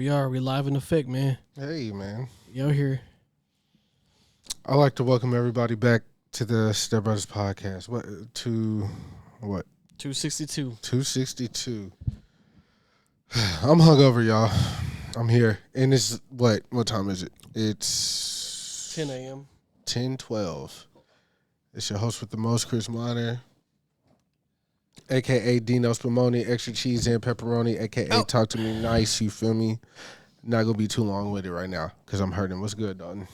we are. We live in effect, man. Hey, man. We out here. I'd like to welcome everybody back to the StepBrothers podcast. What? 262. 262. I'm hungover, y'all. I'm here. And it's, what time is it? It's 10 a.m. 10:12. It's your host with the most, Kris Minor, a.k.a. Dino Spumoni, extra cheese and pepperoni, a.k.a. Talk to me nice, you feel me? Not going to be too long with it right now because I'm hurting. What's good, Dalton?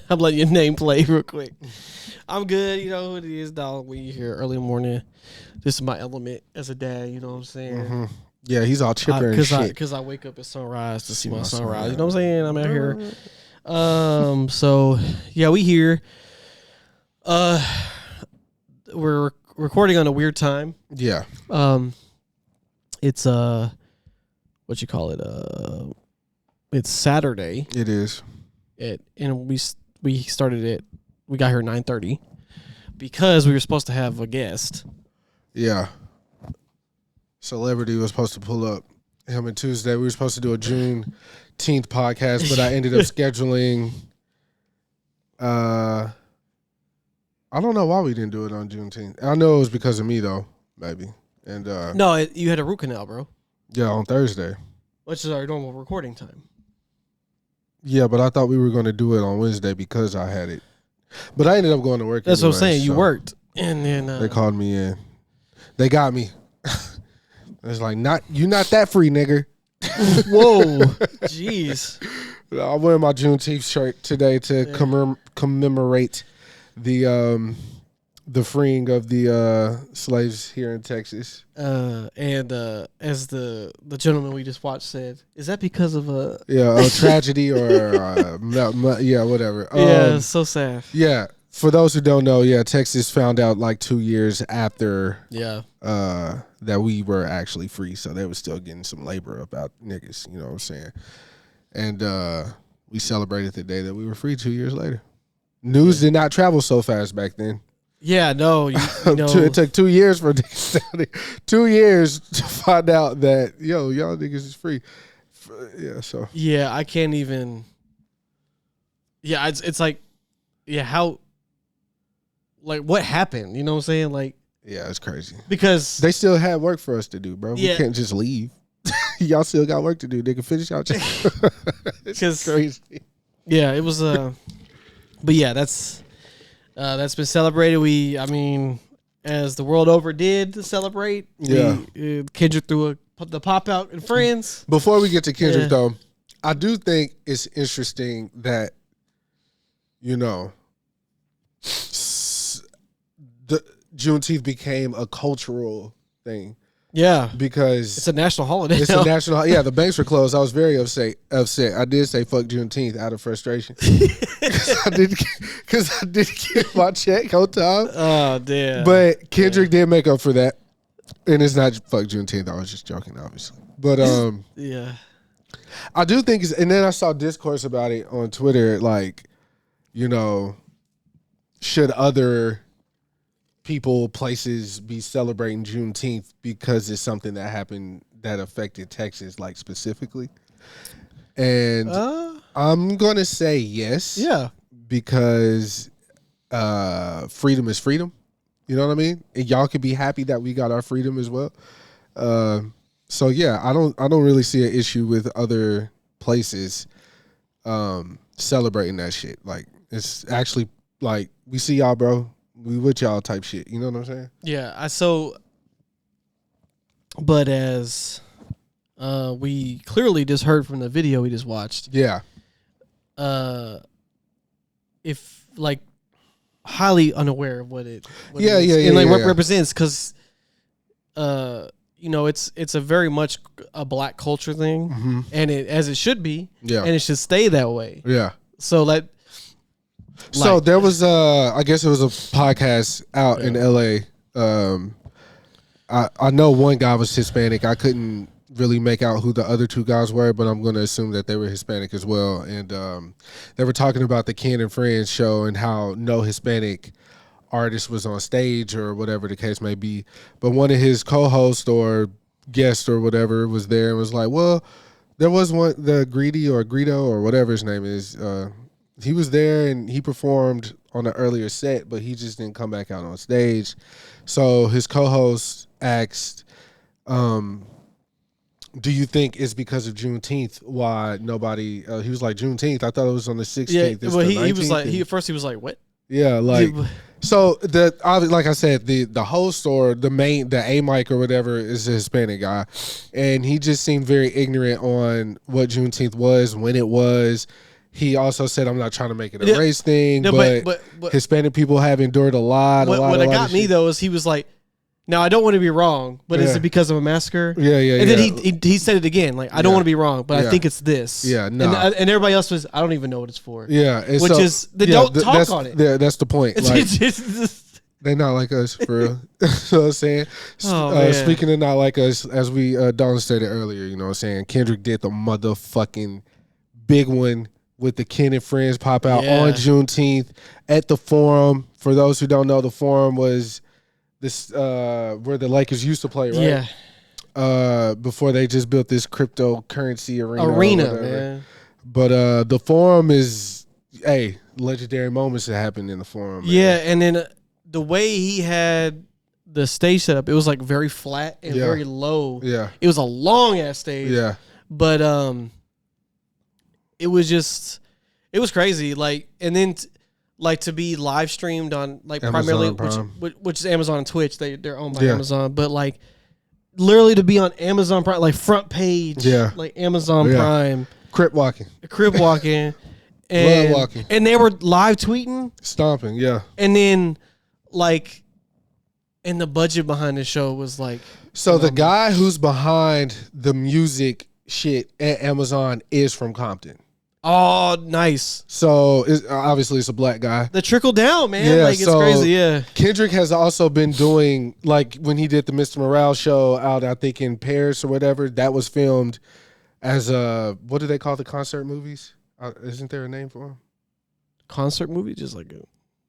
I'm letting your name play real quick. I'm good. You know who it is, dog. When you here early in the morning, this is my element as a dad. You know what I'm saying? Mm-hmm. Yeah, he's all chipper and shit. Because I wake up at sunrise to see my sunrise. You know what I'm saying? I'm out here. So, yeah, we here. We're recording on a weird time. Yeah. It's what you call it? It's Saturday. It is. And we started it. We got here at 9:30 because we were supposed to have a guest. Yeah. Celebrity was supposed to pull up him on Tuesday. We were supposed to do a Juneteenth podcast, but I ended up scheduling. I don't know why we didn't do it on Juneteenth. I know it was because of me though, maybe. And no, you had a root canal, bro. Yeah, on Thursday. Which is our normal recording time. Yeah, but I thought we were going to do it on Wednesday because I had it. But I ended up going to work. That's anyway, what I'm saying. You so worked, and then they called me in. They got me. It's like, you not that free, nigga. Whoa, jeez. I'm wearing my Juneteenth shirt today to commemorate the freeing of the slaves here in Texas. And as the gentleman we just watched said, is that because of a tragedy or whatever? Yeah, so sad. Yeah, for those who don't know, Texas found out like 2 years after that we were actually free, so they were still getting some labor about niggas. You know what I'm saying? And we celebrated the day that we were free 2 years later. News did not travel so fast back then. Yeah, no. You know. It took 2 years for 2 years to find out that y'all niggas is free. Yeah, so I can't even. Yeah, it's like, how, like, what happened? You know what I'm saying? Like, yeah, it's crazy because they still had work for us to do, bro. Yeah. We can't just leave. Y'all still got work to do. They can finish out. It's crazy. Yeah, it was but yeah, that's been celebrated. As the world over did celebrate. Yeah. Kendrick threw the pop out and friends. Before we get to Kendrick, though, I do think it's interesting that, the Juneteenth became a cultural thing. Yeah, because it's a national holiday. It's a national. Yeah, the banks were closed. I was very upset. I did say fuck Juneteenth out of frustration because I did get my check on time. Oh damn! But Kendrick did make up for that, and it's not fuck Juneteenth. I was just joking, obviously. But yeah, I do think and then I saw discourse about it on Twitter. Like, should other people, places be celebrating Juneteenth because it's something that happened that affected Texas, like, specifically? And I'm gonna say yes. Yeah, because freedom is freedom. You know what I mean? And y'all could be happy that we got our freedom as well. So yeah, I don't really see an issue with other places celebrating that shit. Like, it's actually like, we see y'all, bro. We with y'all type shit. You know what I'm saying? Yeah. But as we clearly just heard from the video we just watched. Yeah. If, like, highly unaware of what it represents, because it's a very much a black culture thing, and as it should be, and it should stay that way. Yeah. So so there was I guess it was a podcast out in LA. I know one guy was Hispanic. I couldn't really make out who the other two guys were, but I'm going to assume that they were Hispanic as well. And they were talking about the Ken and Friends show and how no Hispanic artist was on stage or whatever the case may be. But one of his co-hosts or guests or whatever was there and was like, well, There was one, the Greedy or Greedo or whatever his name is. He was there and he performed on an earlier set, but he just didn't come back out on stage. So his co-host asked, do you think it's because of Juneteenth why nobody? He was like, Juneteenth. I thought it was on the 16th. Yeah, well, he was like, at first he was like, what? Yeah, like. So like I said, the host or the A mic or whatever is a Hispanic guy, and he just seemed very ignorant on what Juneteenth was, when it was. He also said, "I'm not trying to make it a race thing, but Hispanic people have endured a lot." What got me though is he was like, "Now I don't want to be wrong, but is it because of a massacre?" Yeah. And then he said it again, like, "I don't want to be wrong, but I think it's this." Yeah, no. And everybody else was, "I don't even know what it's for." Yeah, don't talk on it. Yeah, that's the point. Like, they're not like us, for real. You know what I'm saying? Speaking of not like us, as we Dalton stated earlier, you know what I'm saying? Kendrick did the motherfucking big one with the Ken and Friends pop out on Juneteenth at the Forum. For those who don't know, the Forum was this where the Lakers used to play, right? Yeah. Before they just built this cryptocurrency arena, man. But the Forum is legendary moments that happened in the Forum. Man. Yeah, and then the way he had the stage set up, it was like very flat and very low. Yeah. It was a long ass stage. Yeah. But it was crazy. Like, and then to be live streamed on like Amazon primarily, which is Amazon and Twitch. They're owned by Amazon, but like literally to be on Amazon Prime, like front page, like Amazon Prime, crip walking, and blood walking, and they were live tweeting, stomping, and then like, and the budget behind the show was like, so the guy who's behind the music shit at Amazon is from Compton. Oh, nice. So obviously it's a black guy. The trickle down, man. Like, it's crazy. Yeah. Kendrick has also been doing, like, when he did the Mr. Morale show out, I think in Paris or whatever, that was filmed as what do they call the concert movies? Isn't there a name for them? Concert movie? Just like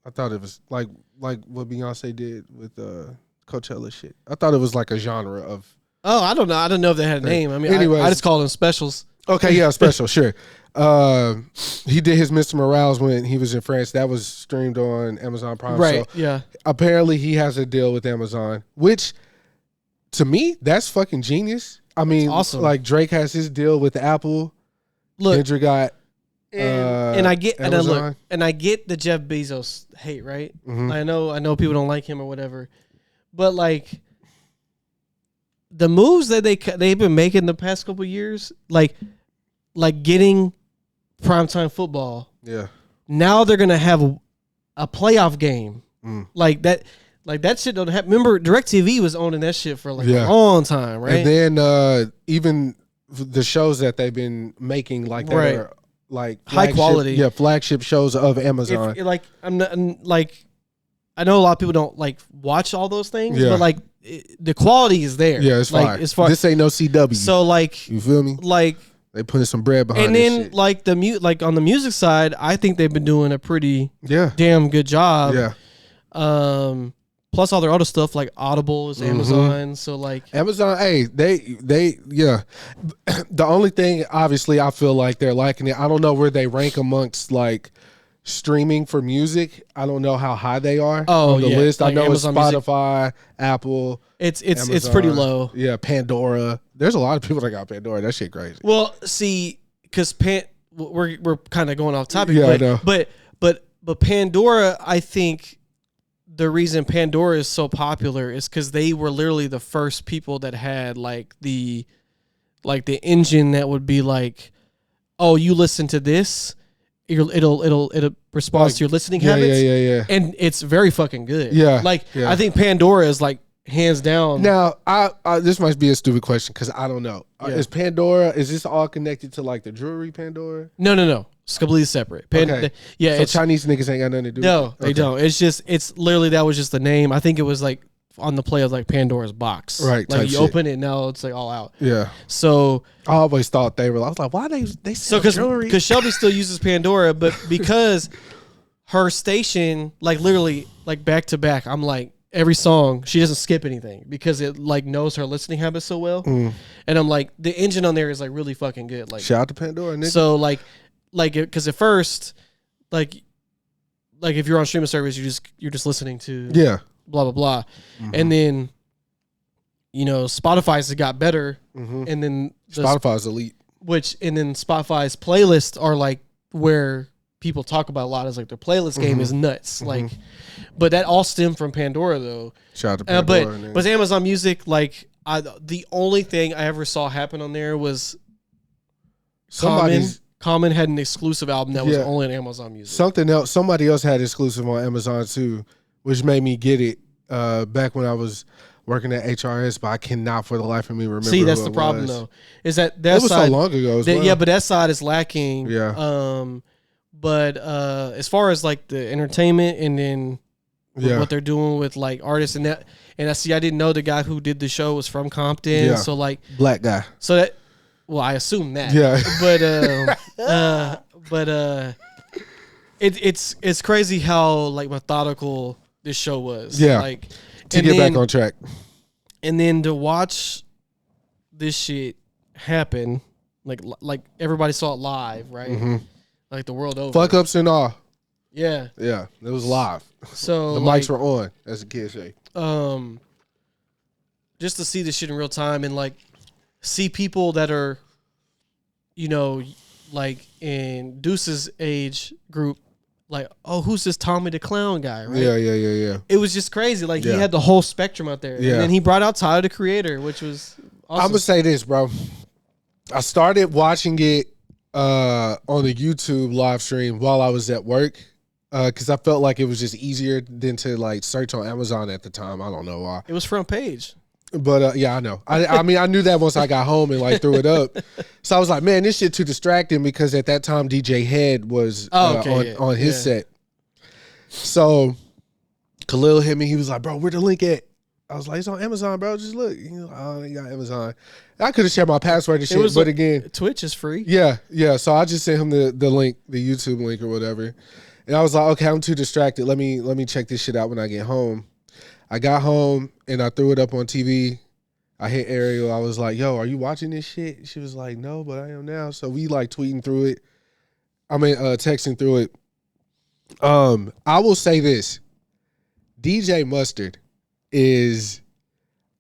I thought it was like what Beyonce did with Coachella shit. I thought it was like a genre of. Oh, I don't know. I don't know if they had a name. I mean, anyways, I just called them specials. Okay, yeah, special, sure. He did his Mr. Morales when he was in France. That was streamed on Amazon Prime. Right, so yeah. Apparently he has a deal with Amazon, which to me, that's fucking genius. I mean, awesome. Like Drake has his deal with Apple. Look, Kendrick got and I get Amazon. and I get the Jeff Bezos hate, right? Mm-hmm. I know people don't like him or whatever. But like the moves that they've been making the past couple of years, like getting primetime football. Yeah. Now they're gonna have a playoff game. Like that shit don't happen. Remember, DirecTV was owning that shit for like a long time, right? And then even the shows that they've been making, like that are like high quality, flagship shows of Amazon. I know a lot of people don't like watch all those things, but like the quality is there. Yeah, it's fine. This ain't no CW. So like, you feel me? Like they putting some bread behind. And then shit. like like on the music side, I think they've been doing a pretty damn good job. Yeah. Plus all their other stuff like Audible is Amazon. So like Amazon, they The only thing, obviously, I feel like they're liking it. I don't know where they rank amongst like streaming for music. I don't know how high they are on the list. Like I know Amazon it's Spotify, Music. Apple. It's pretty low. Yeah, Pandora. There's a lot of people that got Pandora. That shit crazy. Well, see, because we're kind of going off topic. Yeah, but, I know. But Pandora, I think the reason Pandora is so popular is because they were literally the first people that had like the engine that would be like, oh, you listen to this. It'll respond to your listening habits. Yeah. And it's very fucking good. Yeah. I think Pandora is like hands down. Now, I this might be a stupid question because I don't know. Is this all connected to like the jewelry Pandora? No. It's completely separate. Okay. So Chinese niggas ain't got nothing to do with it? No, they don't. It's literally, that was just the name. I think it was like on the play of like Pandora's box. Right. Like you open it, now it's like all out. Yeah. So I always thought they were. I was like, why they sell jewelry? Because Shelby still uses Pandora, but because her station, like literally, like back to back, I'm like, every song, she doesn't skip anything because it like knows her listening habits so well. And I'm like, the engine on there is like really fucking good. Like, shout out to Pandora, nigga. So like because at first, like if you're on streaming service, you're just listening to blah blah blah, and then Spotify's got better, and then Spotify's elite. And then Spotify's playlists are like where people talk about a lot. Is like their playlist game is nuts. Like, but that all stemmed from Pandora though. Shout out to Pandora. But Amazon Music, like the only thing I ever saw happen on there was Common had an exclusive album that was only on Amazon Music. Somebody else had exclusive on Amazon too, which made me get it back when I was working at HRS, but I cannot for the life of me remember. See, that's the problem though. Is that was so long ago as well. Yeah, but that side is lacking. Yeah. But as far as like the entertainment and then what they're doing with like artists and I didn't know the guy who did the show was from Compton. Yeah. So like black guy. So that I assume that. Yeah. But it's crazy how like methodical this show was. Yeah. Like to get back on track. And then to watch this shit happen, like everybody saw it live, right? Like the world over. Fuck ups and all. Yeah. Yeah. It was live. So the mics were on, as the kids say. Just to see this shit in real time and like see people that are, like in Deuce's age group, like, oh, who's this Tommy the Clown guy, right? Yeah. It was just crazy. Like he had the whole spectrum out there. Yeah. And then he brought out Tyler the Creator, which was awesome. I'm gonna say this, bro. I started watching it on the YouTube live stream while I was at work because I felt like it was just easier than to like search on Amazon at the time. I don't know why. It was front page. But yeah, I know. I mean, I knew that once I got home and like threw it up. So I was like, man, this shit too distracting because at that time DJ Head was on his set. So Khalil hit me. He was like, bro, where the link at? I was like, it's on Amazon, bro. Just look. He was like, oh, they got Amazon. I could have shared my password and shit, but again, Twitch is free. Yeah. So I just sent him the link, the YouTube link or whatever. And I was like, okay, I'm too distracted. Let me check this shit out when I get home. I got home and I threw it up on TV. I hit Ariel. I was like, yo, are you watching this shit? She was like, no, but I am now. So we like tweeting through it. Texting through it. I will say this. DJ Mustard is,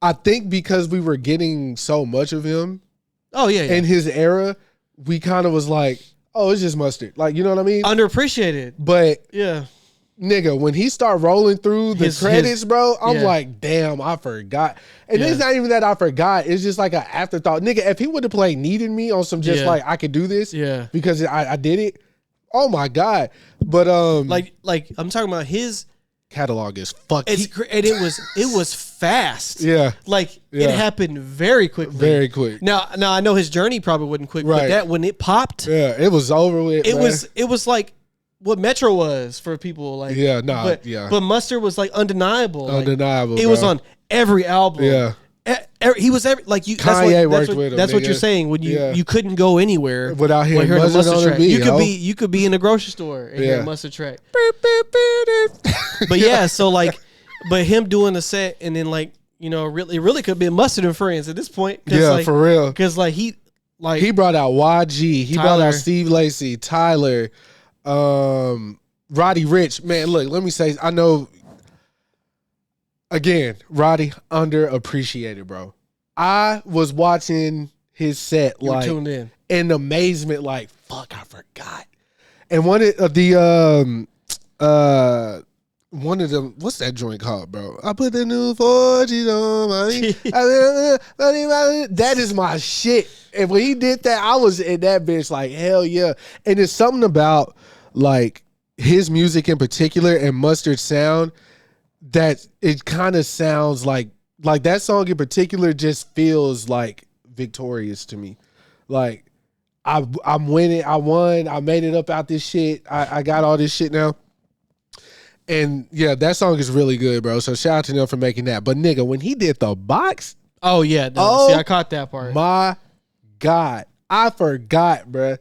I think because we were getting so much of him. Oh, yeah. In his era, we kind of was like, oh, it's just Mustard. Like, you know what I mean? Underappreciated. But yeah. Nigga, when he started rolling through the credits, bro, I'm like, damn, I forgot. And it's not even that I forgot. It's just like an afterthought. Nigga, if he would have played Needed Me on some just like, I could do this. Yeah. Because I did it. Oh my God. But like I'm talking about his catalog is fucking. And it was fast. Yeah. Like it happened very quickly. Very quick. Now I know his journey probably wasn't quick, but that when it popped, it was over with. It was like what Metro was for people, like but Mustard was like undeniable. It was on every album. Yeah, he was like you. Kanye worked with him. That's what you're saying when you couldn't go anywhere without hearing Mustard on the beat. You could be in a grocery store and hear a Mustard track. But yeah, so like, but him doing the set and then like it really could be Mustard and Friends at this point. Yeah, like, for real. Because like he brought out YG. He brought out Steve Lacy, Tyler. Roddy Rich, man, look, let me say, I know, again, Roddy, underappreciated, bro. I was watching his set, like, tuned in amazement, like, fuck, I forgot. And one of them, what's that joint called, bro? I put the new 4G on my that is my shit. And when he did that, I was in that bitch like, hell yeah. And it's something about, like, his music in particular and Mustard's sound that it kind of sounds like that song in particular just feels like victorious to me. Like I'm winning, I won, I made it up out this shit. I got all this shit now. And yeah, that song is really good, bro. So shout out to them for making that. But nigga, when he did the box, oh yeah, no, see, I caught that part. My God, I forgot, bro.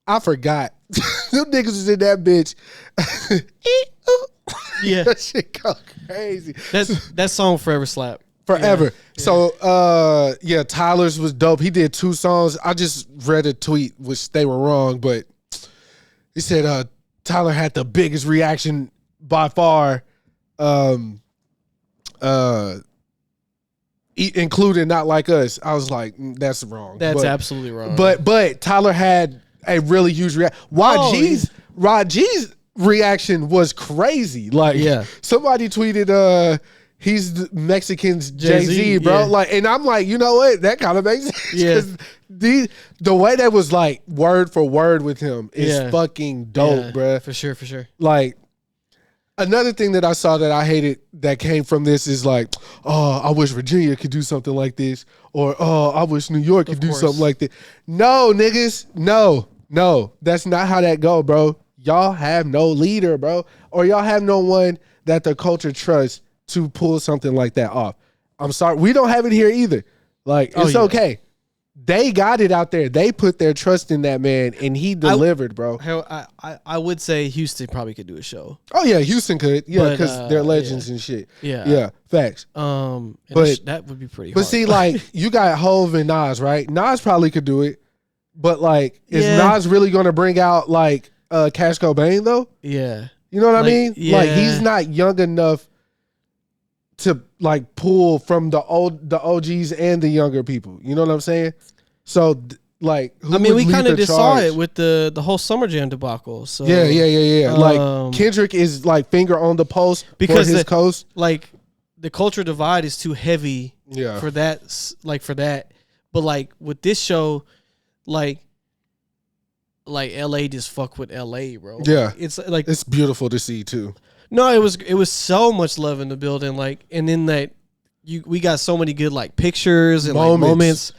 I forgot. Them niggas was in that bitch. Yeah. That shit cock. crazy. That song forever slap. Forever. Yeah. So Tyler's was dope. He did 2 songs. I just read a tweet which they were wrong, but he said Tyler had the biggest reaction by far, including Not Like Us. I was like, that's wrong. That's absolutely wrong. But Tyler had a really huge reaction. Rod G's reaction was crazy. Like, somebody tweeted, he's the Mexican's Jay-Z, bro. Like, and I'm like, you know what? That kind of makes sense. Yeah. The way that was like word for word with him is fucking dope, bro. For sure. Like, another thing that I saw that I hated that came from this is like, oh, I wish Virginia could do something like this, or oh, I wish New York could do something like this. No, niggas, no, that's not how that go, bro. Y'all have no leader, bro, or y'all have no one that the culture trusts to pull something like that off. I'm sorry, we don't have it here either. Like, it's okay. They got it out there. They put their trust in that man, and he delivered, bro. I would say Houston probably could do a show. Oh yeah, Houston could. Yeah, because they're legends and shit. Yeah, facts. But that would be pretty hard. But see, like, you got Hove and Nas, right? Nas probably could do it, but like, is Nas really going to bring out like Cash Cobain though? Yeah, you know what I mean? Yeah. Like, he's not young enough to like pull from the OGs and the younger people. You know what I'm saying? So like, we kind of just saw it with the whole Summer Jam debacle. So yeah. Like, Kendrick is like finger on the pulse because his coast. Like, the culture divide is too heavy. For that. But like with this show, like LA just fuck with LA, bro. Yeah, it's like it's beautiful to see too. No, it was so much love in the building. Like, and then we got so many good like pictures and moments.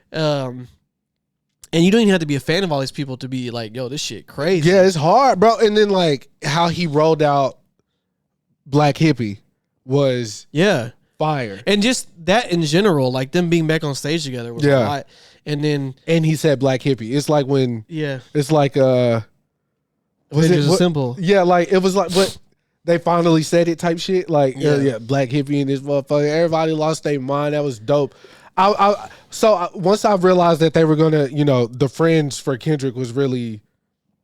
And you don't even have to be a fan of all these people to be like, yo, this shit crazy. Yeah, it's hard, bro. And then like how he rolled out Black Hippy was fire. And just that in general, like them being back on stage together was a lot. And he said Black Hippy. It's like when it's like was it a symbol? Yeah, like it was like what they finally said it type shit. Like Black Hippy and this motherfucker. Everybody lost their mind. That was dope. Once I realized that they were gonna, the friends for Kendrick was really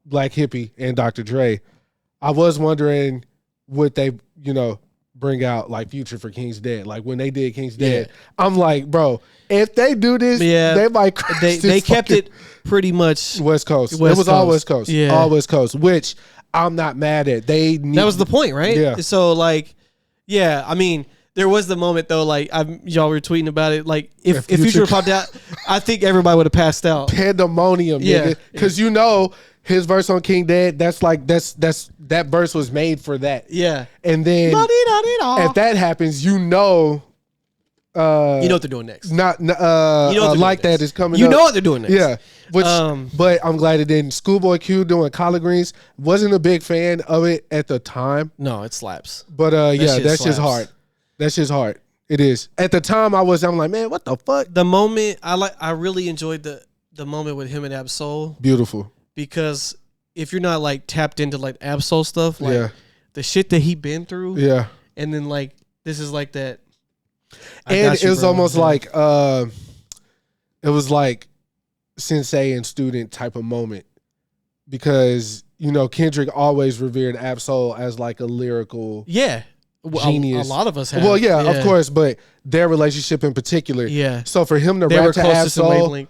Black Hippy and Dr. Dre, I was wondering would they, bring out like Future for King's Dead. Like when they did King's Dead, I'm like, bro, if they do this, they might. They kept it pretty much West Coast. It was all West Coast. Yeah, all West Coast, which I'm not mad at. That was the point, right? Yeah. So like, I mean. There was the moment though, like y'all were tweeting about it. Like if Future popped out, I think everybody would have passed out. Pandemonium, nigga. Because his verse on King Dead, that's that verse was made for that. Yeah, and then if that happens, you know what they're doing next. Not like that is coming. You know what they're doing next. Yeah, but I'm glad it didn't. Schoolboy Q doing Collard Greens, wasn't a big fan of it at the time. No, it slaps. But that's just hard. That's just hard. It is. At the time, I'm like, man, what the fuck? The moment I really enjoyed the moment with him and Absol. Beautiful. Because if you're not like tapped into like Absol stuff, like the shit that he been through, and then like this is like that. And it was almost like it was like sensei and student type of moment, because Kendrick always revered Absol as like a lyrical genius. A lot of us have. Well, of course, but their relationship in particular. Yeah. So for him to rap to Absol,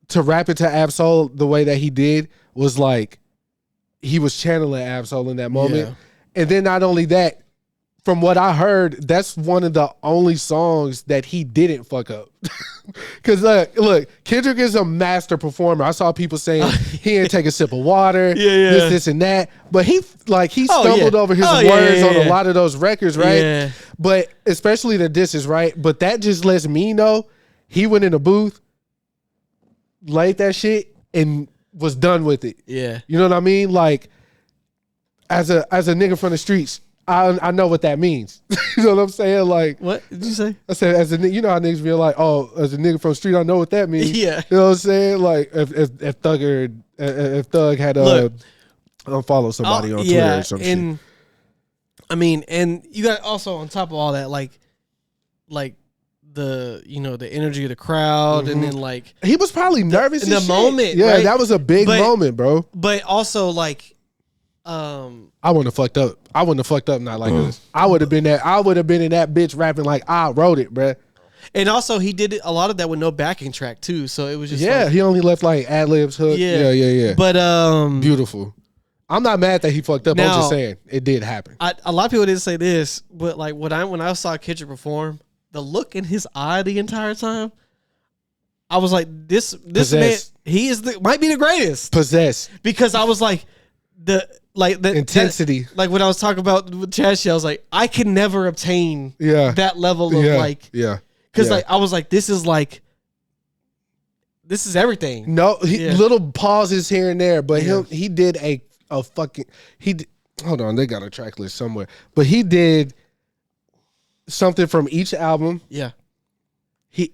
to rap it to Absol the way that he did was like he was channeling Absol in that moment. Yeah. And then not only that, from what I heard, that's one of the only songs that he didn't fuck up. Because look, Kendrick is a master performer. I saw people saying he didn't take a sip of water, this and that. But he stumbled over his words on a lot of those records, right? Yeah. But especially the disses, right? But that just lets me know he went in the booth, laid that shit, and was done with it. Yeah. You know what I mean? Like, as a nigga from the streets, I know what that means. You know what I'm saying? Like, what did you say? I said, as a nigga, how niggas feel like, oh, as a nigga from the street, I know what that means. Yeah. You know what I'm saying? Like, if Thug had unfollow somebody on Twitter or some shit. I mean, and you got also on top of all that, like the the energy of the crowd, and then like he was probably nervous in the moment. Yeah, right? that was a big moment, bro. But also like, I wouldn't have fucked up. I wouldn't have fucked up not like this. I would have been that. I would have been in that bitch rapping like I wrote it, bro. And also he did a lot of that with no backing track too, so it was just he only left like ad libs, hook. Yeah. But beautiful. I'm not mad that he fucked up. I'm just saying it did happen. A lot of people didn't say this, but like when I saw Kendrick perform, the look in his eye the entire time, I was like, this man, he is might be the greatest. Possessed. Because I was like the intensity. Like when I was talking about with Chashy, I was like, I can never obtain that level of because like I was like, this is everything. No, little pauses here and there, but he did a fucking hold on, they got a track list somewhere, but he did something from each album. Yeah, he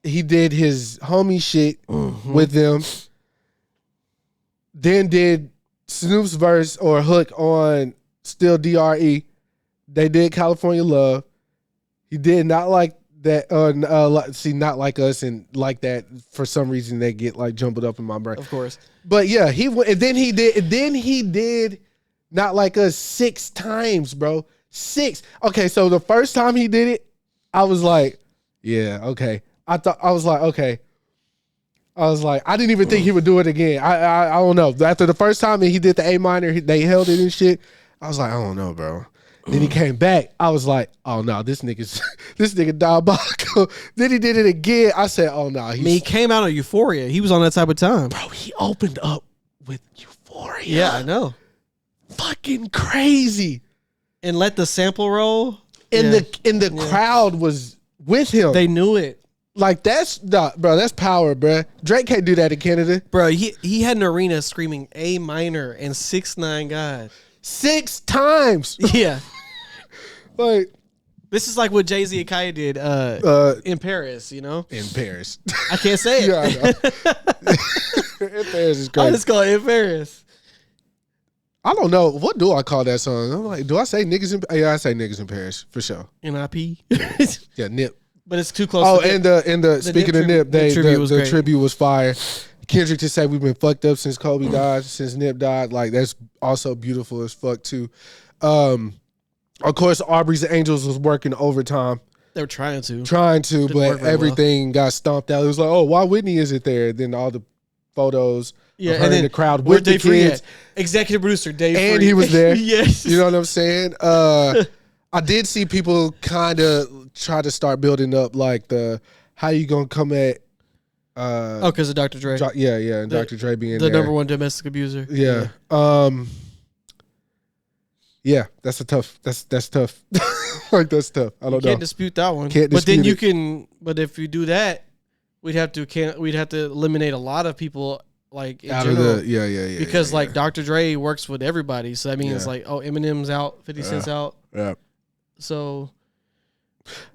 did his homie shit with them, then did Snoop's verse or hook on Still DRE. They did California Love. He did Not Like That, Not Like Us, and Like That. For some reason, they get like jumbled up in my brain. Of course, but yeah, then he did Not Like Us 6 times, bro. 6. Okay, so the first time he did it, I was like, yeah, okay. I was like, I didn't even think he would do it again. I don't know. After the first time and he did the A minor, they held it and shit. I was like, I don't know, bro. Then he came back. I was like, oh no, this nigga diabolical. Then he did it again. I said, oh no. He came out of Euphoria. He was on that type of time. Bro, he opened up with Euphoria. Yeah, I know. Fucking crazy. And let the sample roll. And the crowd was with him. They knew it. Like that's power, bro. Drake can't do that in Canada, bro. He had an arena screaming A minor and 6ix9ine God 6 times. Yeah, like this is like what Jay-Z and Kanye did in Paris. You know, in Paris. I can't say it. Yeah, I know. In Paris is crazy. I just call it In Paris. I don't know. What do I call that song? I'm like, do I say niggas in? Yeah, I say niggas in Paris for sure. NIP. Yeah, Nip. But it's too close. Oh, and the speaking of Nip, the tribute was fire. Kendrick just said we've been fucked up since Kobe died, since Nip died. Like that's also beautiful as fuck too. Of course, Aubrey's Angels was working overtime. They were trying to, but everything got stomped out. It was like, oh, why Whitney isn't there? Then all the photos. Yeah, of her and then in the crowd with the kids. Executive producer Dave and Free. He was there. Yes, you know what I'm saying. I did see people kind of try to start building up like the how you gonna come at. Because of Dr. Dre. And Dr. Dre being the there. number one domestic abuser. Yeah. Yeah, that's tough. Like that's tough. I don't know. Can't dispute that one. Can't but then dispute you it. can. But if you do that, we'd have to eliminate a lot of people. Like in out general, of the because like Dr. Dre works with everybody, so that means like Eminem's out, 50 Cent's out. Yeah. So,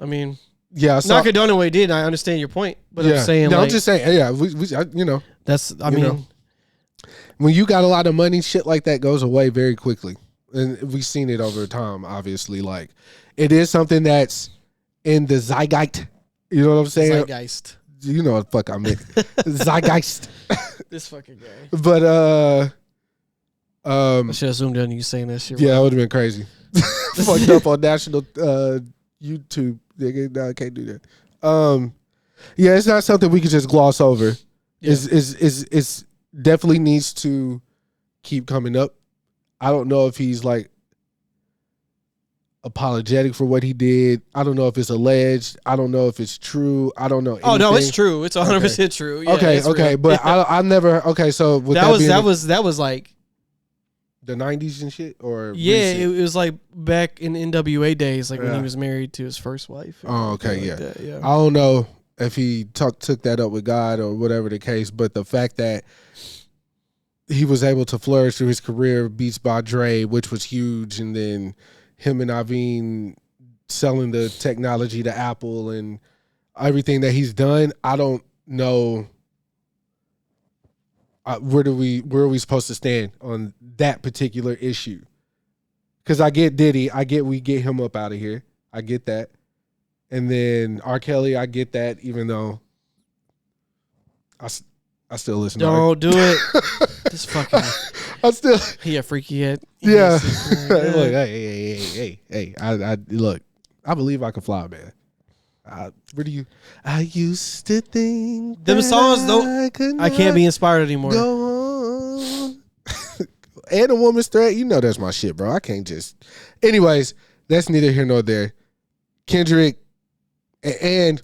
I mean, not condoning what he did. I understand your point, but I'm saying, I'm just saying, that's. I mean, when you got a lot of money, shit like that goes away very quickly, and we've seen it over time. Obviously, like it is something that's in the zeitgeist. You know what I'm saying? Zeitgeist. You know what the fuck I meant. Zeitgeist. This fucking guy. But I should have zoomed in on you saying that shit. Yeah, it would have been crazy. Fucked up on national YouTube. No, I can't do that. Yeah, it's not something we could just gloss over. Yeah. It's definitely needs to keep coming up. I don't know if he's like apologetic for what he did. I don't know if it's alleged. I don't know if it's true. I don't know anything. Oh no, it's true. It's 100% true. Yeah, okay, real. but I never. Okay, so with that was like the 90s and shit, or it was like back in NWA days, like when he was married to his first wife. Oh, okay, like yeah. That, yeah. I don't know if he took that up with God or whatever the case, but the fact that he was able to flourish through his career, Beats by Dre, which was huge, and then him and Aveen selling the technology to Apple and everything that he's done, I don't know where are we supposed to stand on that particular issue. Because I get Diddy, we get him up out of here. I get that. And then R. Kelly, I get that, even though I still listen to Don't do it. This fucking... I still... He a freaky head. Yeah. Look, hey. Look, I believe I can fly, man. Where do you... I used to think them songs don't... I can't be inspired anymore. Go on. And A Woman's Threat, you know that's my shit, bro. I can't just... Anyways, that's neither here nor there. Kendrick, and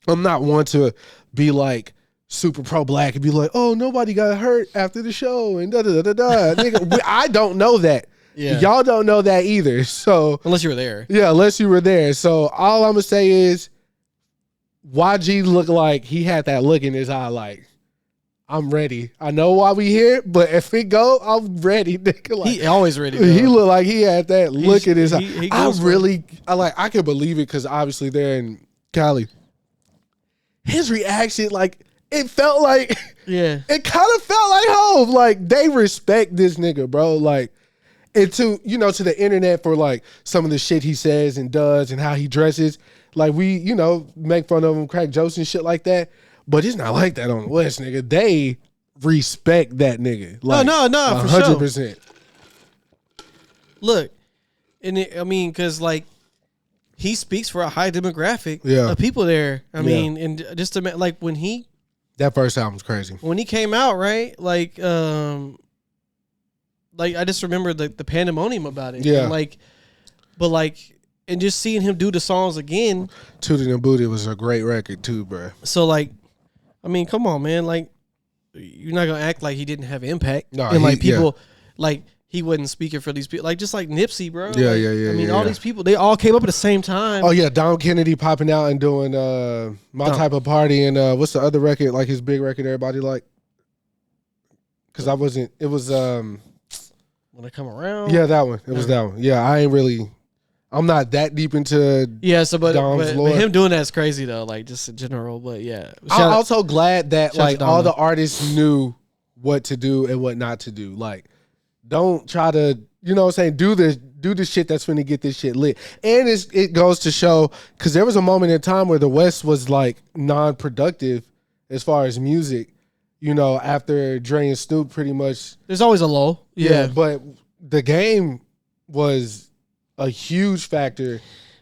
I'm not one to be like super pro-black and be like, oh, nobody got hurt after the show and da-da-da-da-da. Nigga, I don't know that. Yeah. Y'all don't know that either. So unless you were there. Yeah, unless you were there. So all I'm going to say is YG looked like he had that look in his eye like, I'm ready. I know why we here, but if it go, I'm ready, nigga. Like, he always ready. He looked like he had that look in his eye. I can believe it because obviously they're in Cali. His reaction, like, it felt like, yeah, it kind of felt like Hov. Like, they respect this nigga, bro. Like, and to the internet for like some of the shit he says and does and how he dresses. Like, we, make fun of him, crack jokes and shit like that. But it's not like that on the West, nigga. They respect that nigga. Like, no, 100%. For sure. Look, because like he speaks for a high demographic of people there. I mean, and just to like when he that first album's crazy. When he came out, right? Like I just remember the pandemonium about it. Yeah. And just seeing him do the songs again. Tootin' and Booty was a great record too, bro. So like, I mean, come on, man. Like, you're not gonna act like he didn't have impact. No, and people, like he wasn't speaking for these people. Like just like Nipsey, bro. Yeah, like, yeah. I mean, all these people, they all came up at the same time. Oh yeah, Dom Kennedy popping out and doing Type of Party and what's the other record? Like his big record, everybody like. Because I wasn't. It was When I Come Around. Yeah, that one. It was that one. Yeah, I ain't really. I'm not that deep into but Dom's lore. But him doing that's crazy though, like just in general. But yeah, I'm also glad that like all the artists knew what to do and what not to do. Like, don't try to, do the shit that's going to get this shit lit. And it goes to show, because there was a moment in time where the West was like non-productive as far as music. After Dre and Snoop, pretty much. There's always a lull. Yeah, but the game was a huge factor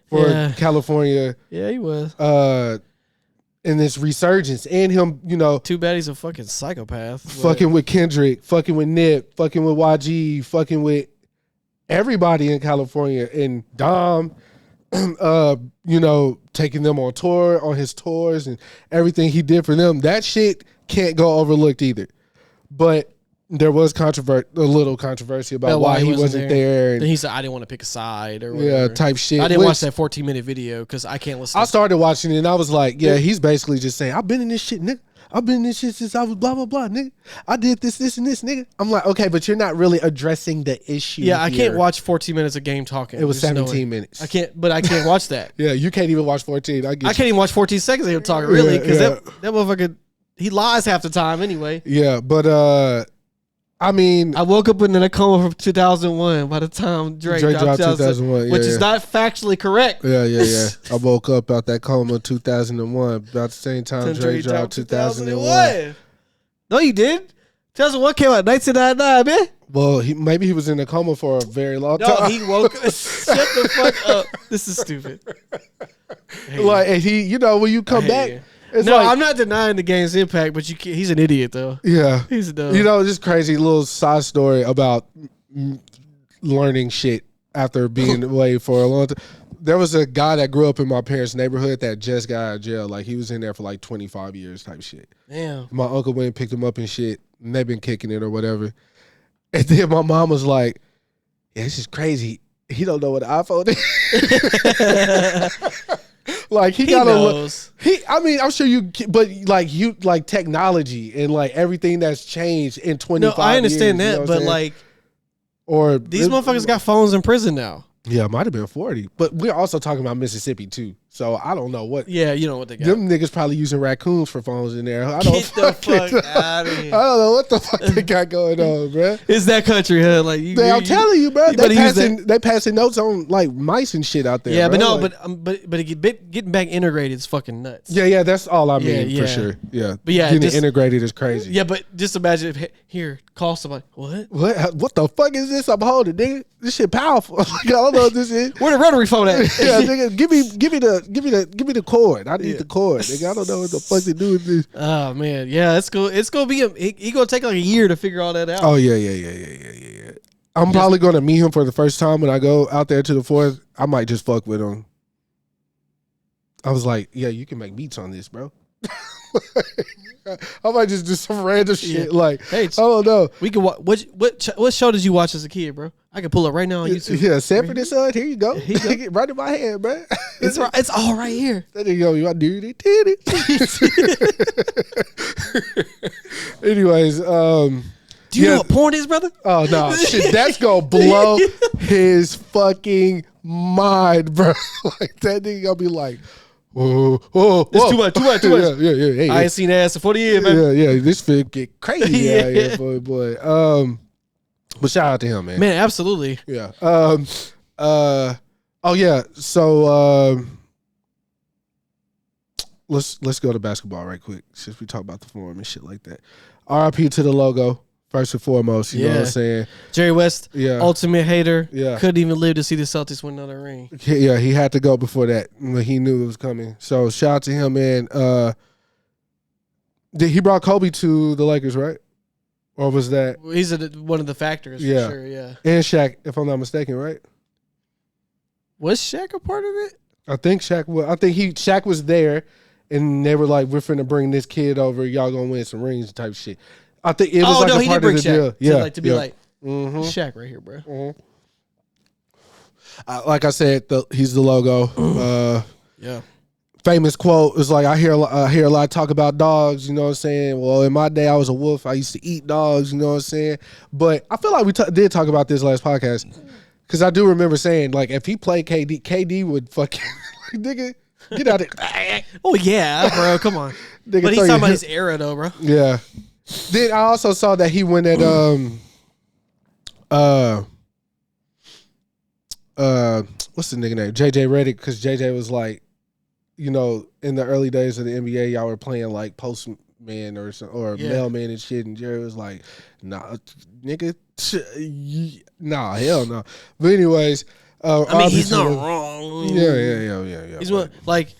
for California. Yeah, he was. In this resurgence. And him, Too bad he's a fucking psychopath. Fucking with Kendrick, fucking with Nip, fucking with YG, fucking with everybody in California. And Dom, taking them on his tours and everything he did for them. That shit can't go overlooked either. But there was a little controversy about why he wasn't there. And he said, I didn't want to pick a side or whatever. Yeah, type shit. I didn't watch that 14-minute video because I can't listen. I started watching it and I was like, he's basically just saying, I've been in this shit, nigga. I've been in this shit since I was blah, blah, blah, nigga. I did this, and this, nigga. I'm like, okay, but you're not really addressing the issue. Yeah, I can't watch 14 minutes of game talking. It was 17 minutes. I can't watch that. Yeah, you can't even watch 14. I can't even watch 14 seconds of him talking, really, because that motherfucker, he lies half the time anyway. Yeah, but I mean, I woke up in a coma from 2001 by the time Drake dropped 2001, which is not factually correct. Yeah. I woke up out that coma 2001, about the same time Drake dropped 2001. No, you didn't. 2001 came out 1999, man. Well, maybe he was in a coma for a very long time. No, he woke up. Shut the fuck up. This is stupid. Like, and he, when you come back. I'm not denying the game's impact, but he's an idiot, though. Yeah. He's a dumb. Just crazy little side story about learning shit after being away for a long time. There was a guy that grew up in my parents' neighborhood that just got out of jail. Like, he was in there for like 25 years type shit. Damn. My uncle went and picked him up and shit, and they've been kicking it or whatever. And then my mom was like, yeah, this is crazy. He don't know what an iPhone is. Like he gotta knows. I'm sure like technology and like everything that's changed in 25 years. No, I understand that, but like, or these motherfuckers got phones in prison now. Yeah, it might have been 40, but we're also talking about Mississippi too. So I don't know what. Yeah, you know what they got. Them niggas probably using raccoons for phones in there. Get the fuck out of here. I don't know what the fuck they got going on, bro. It's that country, huh? Like I'm telling you, bro. They passing notes on like mice and shit out there. Yeah, bro. but getting back integrated is fucking nuts. Yeah. That's all I mean for sure. Yeah, but yeah, getting integrated is crazy. Yeah, but just imagine if here call somebody. What the fuck is this I'm holding, nigga? This shit powerful. I don't know what this is. Where the rotary phone at? Yeah, nigga, give me the cord. I need the cord, nigga. I don't know what the fuck to do with this. Oh man, yeah, it's cool. It's gonna be he gonna take like a year to figure all that out. Oh yeah. I'm probably gonna meet him for the first time when I go out there to the fourth. I might just fuck with him. I was like, yeah, you can make beats on this, bro. I might just do some random shit. Like, hey, I don't know. We can watch. What show did you watch as a kid, bro? I can pull it right now on YouTube. Yeah, Sanford and Son. Here you go. Right in my hand, bro. It's all right here. There you go. You want to do it? Anyways, do you know what porn is, brother? Oh no, shit, that's gonna blow his fucking mind, bro. Like that nigga gonna be like, whoa. It's too much. Yeah. Hey, I ain't seen ass in 40 years, man. Yeah. This fit get crazy out here, boy. But shout out to him, man. Man, absolutely. Yeah. Oh yeah. So let's go to basketball right quick since we talk about the form and shit like that. RIP to the logo. First and foremost, you know what I'm saying? Jerry West, ultimate hater. Yeah. Couldn't even live to see the Celtics win another ring. Yeah, he had to go before that when he knew it was coming. So shout out to him, man. He brought Kobe to the Lakers, right? Or was that? He's one of the factors for sure, yeah. And Shaq, if I'm not mistaken, right? Was Shaq a part of it? I think Shaq was. Shaq was there, and they were like, "We're finna bring this kid over. Y'all gonna win some rings," type shit. I think it was a part of the deal. Yeah, to be like, Shaq right here, bro. Mm-hmm. Like I said, he's the logo. Yeah. Famous quote is like, I hear a lot of talk about dogs. You know what I'm saying? Well, in my day, I was a wolf. I used to eat dogs. You know what I'm saying? But I feel like we did talk about this last podcast because I do remember saying like, if he played KD would fucking like, nigga. Get out of it. Oh yeah, bro. Come on. But he's talking about his era though, bro. Yeah. Then I also saw that he went at what's the nigga name? JJ Redick, because JJ was like, you know, in the early days of the NBA, y'all were playing like postman or mailman and shit, and Jerry was like, nah, nigga, nah, hell no. But anyways, I mean, he's not wrong. Yeah. He's like.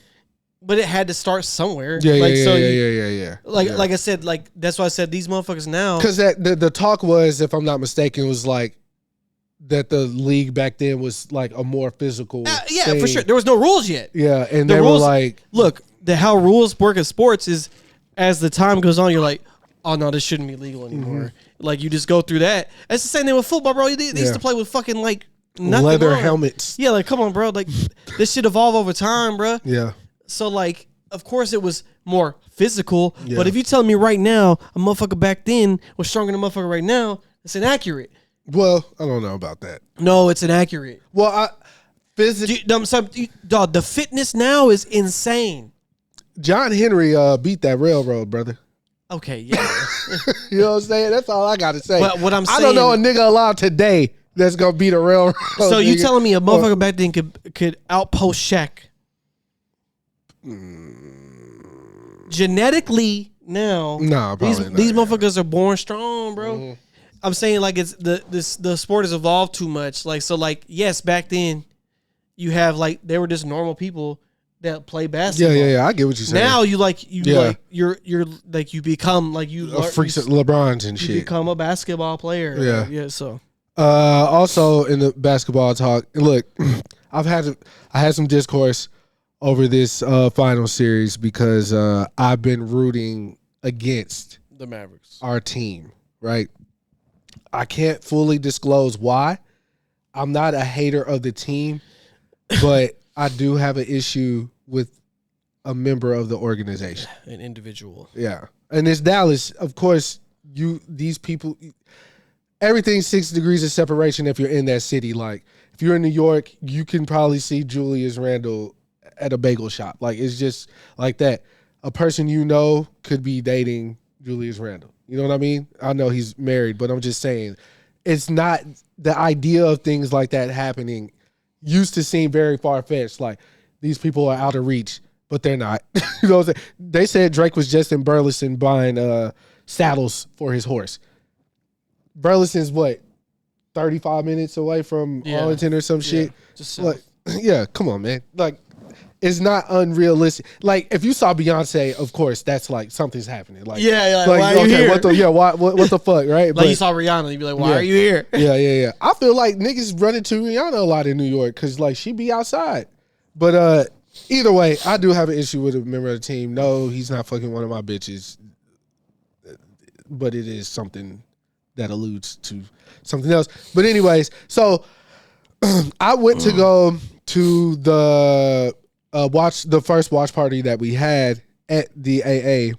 But it had to start somewhere. Yeah. Like I said, like that's why I said these motherfuckers now. Because the talk was, if I'm not mistaken, was like that the league back then was like a more physical. For sure. There was no rules yet. Yeah, and they were like, look, how rules work in sports is as the time goes on, you're like, oh no, this shouldn't be legal anymore. Mm-hmm. Like you just go through that. It's the same thing with football, bro. They used to play with fucking like leather helmets. Yeah, like come on, bro. Like this shit evolved over time, bro. Yeah. So, like, of course it was more physical, but if you tell me right now a motherfucker back then was stronger than a motherfucker right now, it's inaccurate. Well, I don't know about that. No, it's inaccurate. Well, dog, the fitness now is insane. John Henry beat that railroad, brother. Okay, yeah. You know what I'm saying? That's all I got to say. But what I'm saying, I don't know a nigga alive today that's going to beat a railroad. So you telling me a motherfucker back then could outpost Shaq? Genetically now, these motherfuckers are born strong, bro. Mm-hmm. I'm saying like it's the sport has evolved too much. Like so, like yes, back then you have like they were just normal people that play basketball. Yeah. I get what you're saying. Now you're like you become like you freaks at LeBrons and shit. You become a basketball player. Yeah. So also in the basketball talk, look, I had some discourse over this final series because I've been rooting against the Mavericks, our team, right? I can't fully disclose why. I'm not a hater of the team, but I do have an issue with a member of the organization. An individual. Yeah. And it's Dallas. Of course, these people, everything's 6 degrees of separation if you're in that city. Like, if you're in New York, you can probably see Julius Randle at a bagel shop. Like, it's just like that. A person you know could be dating Julius Randle. You know what I mean? I know he's married, but I'm just saying, it's not the idea of things like that happening used to seem very far-fetched. Like, these people are out of reach, but they're not. You know what I'm saying? They said Drake was just in Burleson buying saddles for his horse. Burleson's what, 35 minutes away from Arlington or some shit? Just like, yeah, come on, man. Like, it's not unrealistic. Like, if you saw Beyonce, of course, that's like something's happening. Like, like why are you here? What the fuck, right? Like, but you saw Rihanna, you'd be like, why are you here? Yeah. I feel like niggas run into Rihanna a lot in New York because like she be outside. But either way, I do have an issue with a member of the team. No, he's not fucking one of my bitches. But it is something that alludes to something else. But anyways, so I went to go to the first watch party that we had at the AA.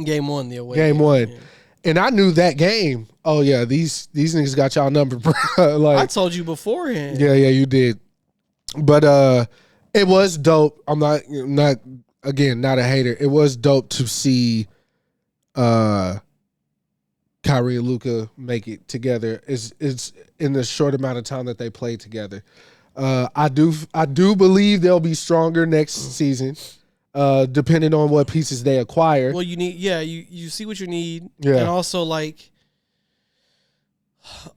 Game one, the away game one. Yeah. And I knew that game. Oh yeah, these niggas got y'all number, bro. Like, I told you beforehand. Yeah, you did. But it was dope. I'm not a hater. It was dope to see Kyrie and Luka make it together. It's in the short amount of time that they played together. I do believe they'll be stronger next season, depending on what pieces they acquire. Well, you need, you see what you need, and also like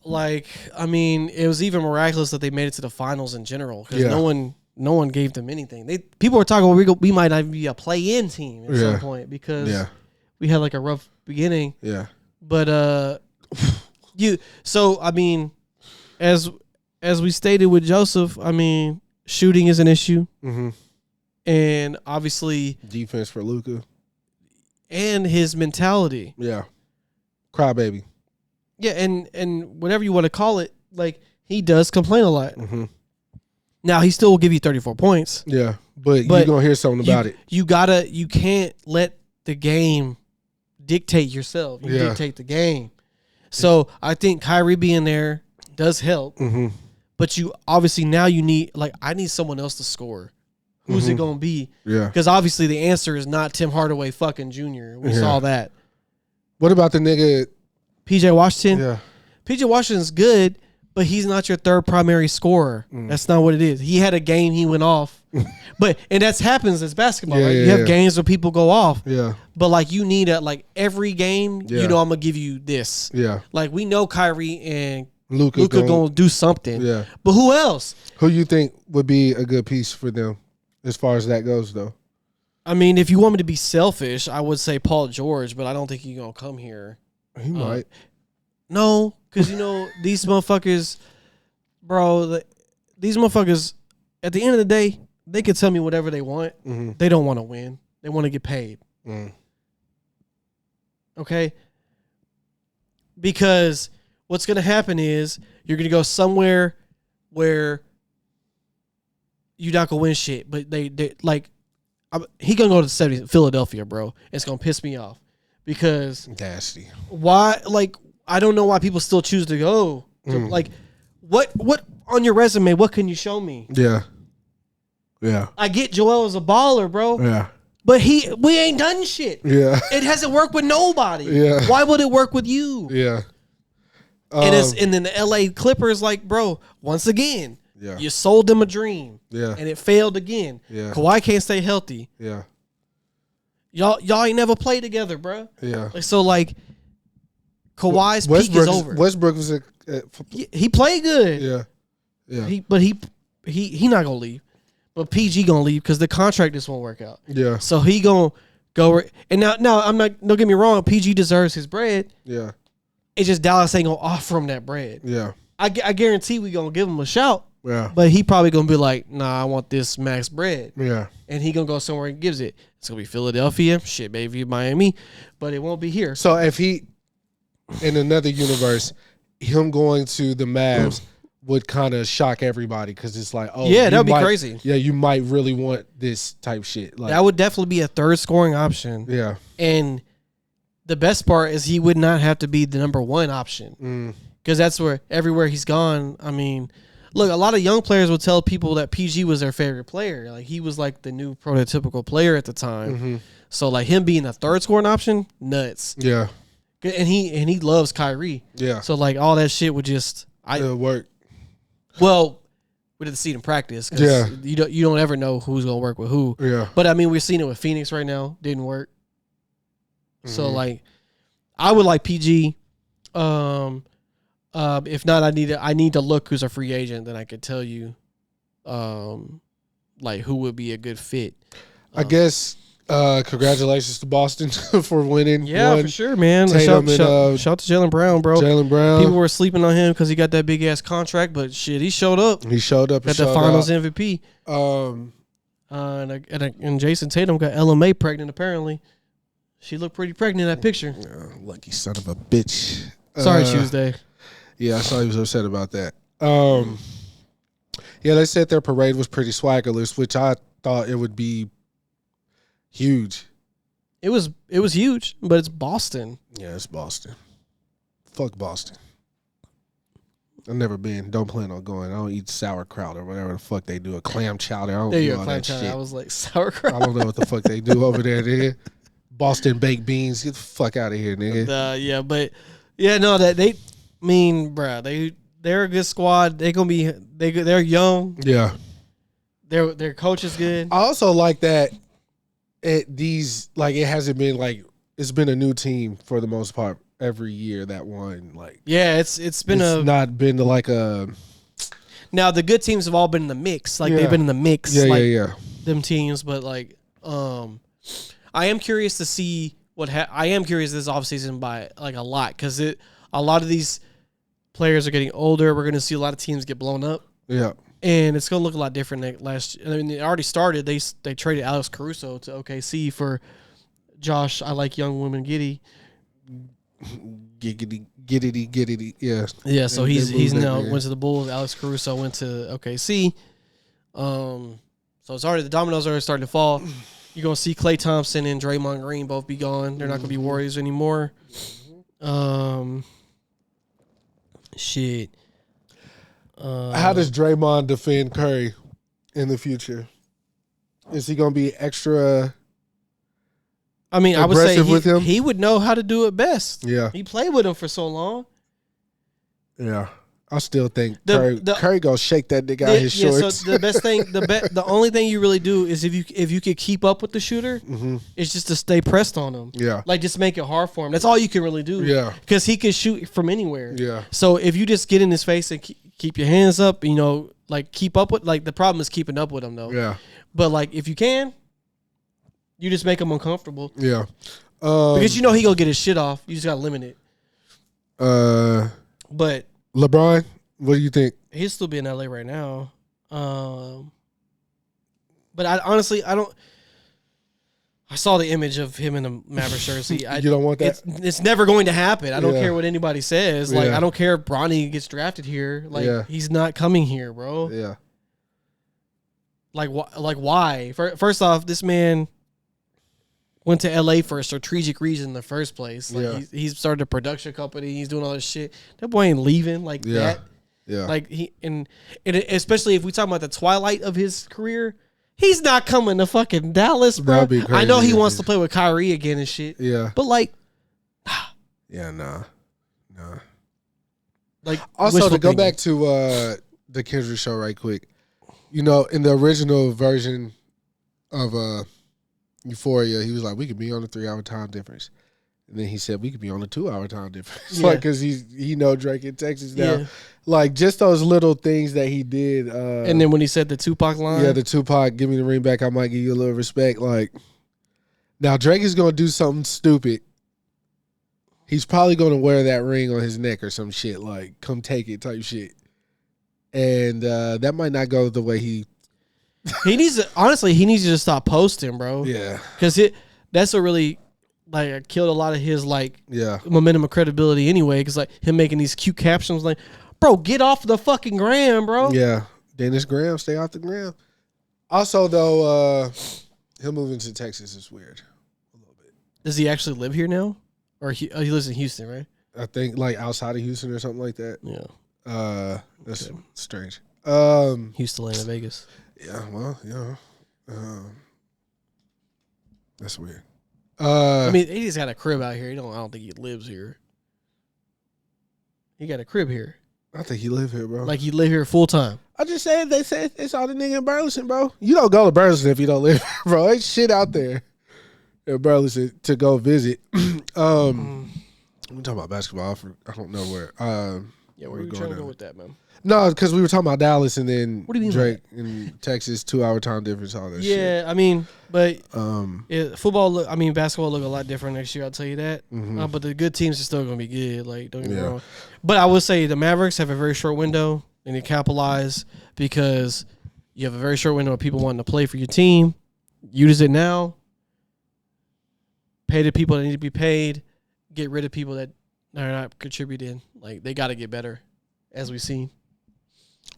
I mean, it was even miraculous that they made it to the finals in general because no one gave them anything. People were talking about we might not even be a play-in team at some point because we had like a rough beginning. Yeah. But so I mean, as we stated with Joseph, I mean, shooting is an issue, and obviously defense for Luka, and his mentality. Yeah, crybaby. Yeah, and whatever you want to call it, like he does complain a lot. Now he still will give you 34 points. Yeah, but you're gonna hear something about it. You can't let the game dictate yourself. You dictate the game. So I think Kyrie being there does help. But you obviously now you need, like, I need someone else to score. Who's it going to be? Yeah. Because obviously the answer is not Tim Hardaway fucking Jr. We saw that. What about the nigga? PJ Washington? Yeah. PJ Washington's good, but he's not your third primary scorer. That's not what it is. He had a game, he went off. And that happens as basketball, right? You have games where people go off. Yeah. But like you need every game, you know I'm going to give you this. Yeah. Like we know Kyrie and Luka gonna do something. Yeah. But who else? Who you think would be a good piece for them as far as that goes, though? I mean, if you want me to be selfish, I would say Paul George, but I don't think he's gonna come here. He might. No, because these motherfuckers, bro. These motherfuckers, at the end of the day, they could tell me whatever they want. They don't want to win. They want to get paid. Okay? Because what's going to happen is you're going to go somewhere where you're not going to win shit. But he going to go to Philadelphia, bro. It's going to piss me off. Because nasty. Why? Like, I don't know why people still choose to go. Like, what on your resume, what can you show me? Yeah. Yeah. I get Joel as a baller, bro. Yeah. But we ain't done shit. Yeah. It hasn't worked with nobody. Yeah. Why would it work with you? Yeah. And then the LA Clippers, like, bro, once again, you sold them a dream. Yeah. And it failed again. Yeah. Kawhi can't stay healthy. Yeah. Y'all ain't never played together, bro. Yeah. So like Kawhi's peak is over. Westbrook was he played good. Yeah. Yeah. He not gonna leave. But PG gonna leave because the contract just won't work out. Yeah. So he gonna go and now I'm not, don't get me wrong, PG deserves his bread. Yeah. It's just Dallas ain't gonna offer him that bread. Yeah. I guarantee we gonna give him a shout. Yeah. But he probably gonna be like, nah, I want this max bread. Yeah. And he gonna go somewhere and gives it. It's gonna be Philadelphia, shit, maybe Miami, but it won't be here. So if he, in another universe, him going to the Mavs would kind of shock everybody because it's like, oh, yeah, that would be crazy. Yeah, you might really want this type shit. Like, that would definitely be a third scoring option. Yeah. And the best part is he would not have to be the number one option because that's where everywhere he's gone. I mean, look, a lot of young players will tell people that PG was their favorite player. Like he was like the new prototypical player at the time. Mm-hmm. So like him being a third scoring option, nuts. Yeah. And he loves Kyrie. Yeah. So like all that shit would just it'll work. Well, we didn't see it in practice. Yeah. You don't ever know who's gonna work with who. Yeah. But I mean, we're seeing it with Phoenix right now. Didn't work. Mm-hmm. So like, I would like PG. If not, I need to look who's a free agent. Then I could tell you, like who would be a good fit. I guess. Congratulations to Boston for winning. Yeah, for sure, man. Shout out to Jaylen Brown, bro. Jaylen Brown. People were sleeping on him because he got that big ass contract, but shit, he showed up. He showed up. Got the Finals MVP. And Jason Tatum got LMA pregnant. Apparently, she looked pretty pregnant in that picture. Lucky son of a bitch. Sorry, Tuesday. Yeah, I saw he was upset about that. Yeah, they said their parade was pretty swaggerless, which I thought it would be. Huge. It was huge, but it's Boston. Yeah, it's Boston. Fuck Boston. I've never been. Don't plan on going. I don't eat sauerkraut or whatever the fuck they do. A clam chowder. I don't do all that shit. I was like, sauerkraut. I don't know what the fuck they do over there, nigga. Boston baked beans. Get the fuck out of here, nigga. They're a good squad. They're gonna be. They're young. Yeah. Their coach is good. I also like that. It hasn't been like it's been a new team for the most part every year that won. Like it's not been like a. Now the good teams have all been in the mix. Like they've been in the mix. Yeah. Them teams, but like I am curious to see I am curious this offseason by like a lot because a lot of these players are getting older. We're going to see a lot of teams get blown up. Yeah. And it's going to look a lot different than last year. I mean, it already started. They traded Alex Caruso to OKC for Josh. I like young women Giddey. Giddity. Yeah. Yeah. So he's now went to the Bulls. Alex Caruso went to OKC. So it's already the dominoes are starting to fall. You're gonna see Klay Thompson and Draymond Green both be gone. They're not gonna be Warriors anymore. Shit. How does Draymond defend Curry in the future? Is he going to be extra? I mean, I would say with him? He would know how to do it best. Yeah, he played with him for so long. Yeah, I still think Curry gonna shake that nigga out his shorts. So the best thing, the only thing you really do is if you could keep up with the shooter, it's just to stay pressed on him. Yeah, like just make it hard for him. That's all you can really do. Yeah, because he can shoot from anywhere. Yeah. So if you just get in his face and keep your hands up, like keep up with, like the problem is keeping up with him though. Yeah. But like if you can, you just make him uncomfortable. Yeah. Because he gonna get his shit off. You just gotta limit it. But LeBron, what do you think? He'll still be in LA right now. But I don't. I saw the image of him in the Mavericks jersey. You don't want that? It's never going to happen. I don't care what anybody says. Like Yeah. I don't care if Bronny gets drafted here. Like he's not coming here, bro. Yeah. Like why? First off, this man went to LA for a strategic reason in the first place. Like he's started a production company. He's doing all this shit. That boy ain't leaving like that. Yeah. Like and especially if we talk about the twilight of his career, he's not coming to fucking Dallas, bro. That'd be crazy. I know he wants to play with Kyrie again and shit. Yeah. But like, yeah, nah. Like also to go back to the Kendrick show right quick. In the original version of Euphoria, he was like, we could be on a 3-hour time difference. And then he said we could be on a 2-hour time difference. Like, because he know Drake in Texas now. Yeah. Like, just those little things that he did. And then when he said the Tupac line. Yeah, the Tupac, give me the ring back, I might give you a little respect. Like, now Drake is going to do something stupid. He's probably going to wear that ring on his neck or some shit, like, come take it type shit. And that might not go the way he needs to stop posting, bro. Yeah. Because that's what really like killed a lot of his momentum of credibility anyway. Because like him making these cute captions like, bro, get off the fucking gram, bro. Yeah. Dennis Graham, stay off the gram. Also though, him moving to Texas is weird. A little bit. Does he actually live here now? Or he lives in Houston, right? I think like outside of Houston or something like that. Yeah. That's strange. Houston, Atlanta, Vegas. Yeah, well, that's weird. I mean, he just got a crib out here. I don't think he lives here. He got a crib here. I think he live here, bro. Like he live here full time. I just said they said it's all the nigga in Burleson, bro. You don't go to Burleson if you don't live here, bro. Ain't shit out there in Burleson to go visit. We talking about basketball. I don't know where. Yeah, where are you trying to go with that, man? No, because we were talking about Dallas and then what do you mean Drake in Texas, 2-hour time difference, all that shit. Yeah, I mean, but football, basketball look a lot different next year, I'll tell you that. Mm-hmm. But the good teams are still going to be good. Like, don't get me wrong. But I would say the Mavericks have a very short window and they capitalize because you have a very short window of people wanting to play for your team. Use it now. Pay the people that need to be paid. Get rid of people that are not contributing. Like, they got to get better, as we've seen.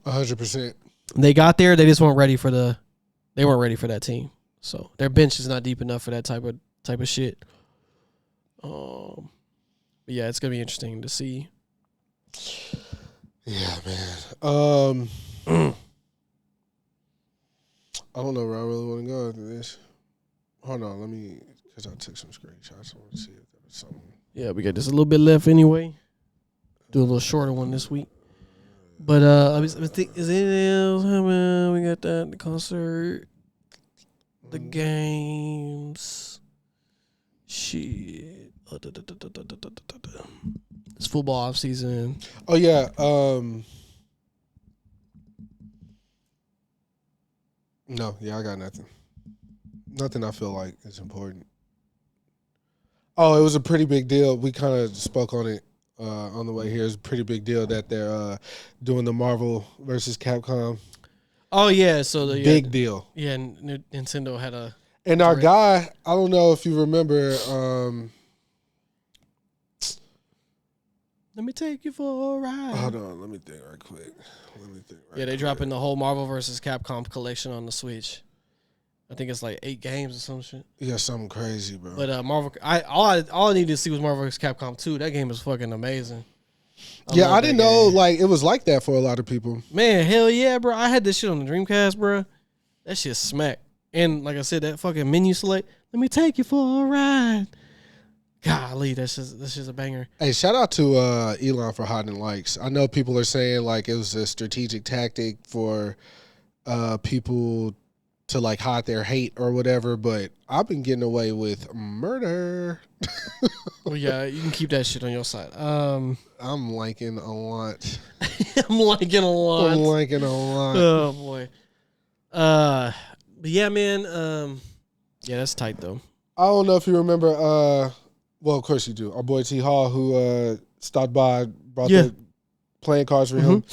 100%. They got there. They just weren't ready for They weren't ready for that team. So their bench is not deep enough for that type of shit. But yeah, it's gonna be interesting to see. Yeah, man. I don't know where I really want to go after this. Hold on, because I took some screenshots. I want to see if there was something. Yeah, we got just a little bit left anyway. Do a little shorter one this week. But is anything else? We got that, the concert, the games, shit. It's football off season. Oh yeah. No, I got nothing. Nothing I feel like is important. Oh, it was a pretty big deal. We kind of spoke on it on the way here. It's a pretty big deal that they're doing the Marvel versus Capcom. Oh yeah, so the big deal. Yeah, Nintendo had a. And our guy, I don't know if you remember. Let me take you for a ride. Hold on, let me think right quick. They dropping the whole Marvel vs. Capcom collection on the Switch. I think it's like 8 games or some shit. Yeah, something crazy, bro. But Marvel, all I needed to see was Marvel vs. Capcom 2. That game was fucking amazing. I didn't know like it was like that for a lot of people. Man, hell yeah, bro! I had this shit on the Dreamcast, bro. That shit smack. And like I said, that fucking menu select. Let me take you for a ride. Golly, that's just a banger. Hey, shout out to Elon for hiding likes. I know people are saying like it was a strategic tactic for people to like hide their hate or whatever, but I've been getting away with murder. Well, yeah, you can keep that shit on your side. I'm liking a lot. I'm liking a lot. Oh boy. But yeah, man. Yeah, that's tight though. I don't know if you remember. Well, of course you do. Our boy T Hall, who stopped by, brought the playing cards for him.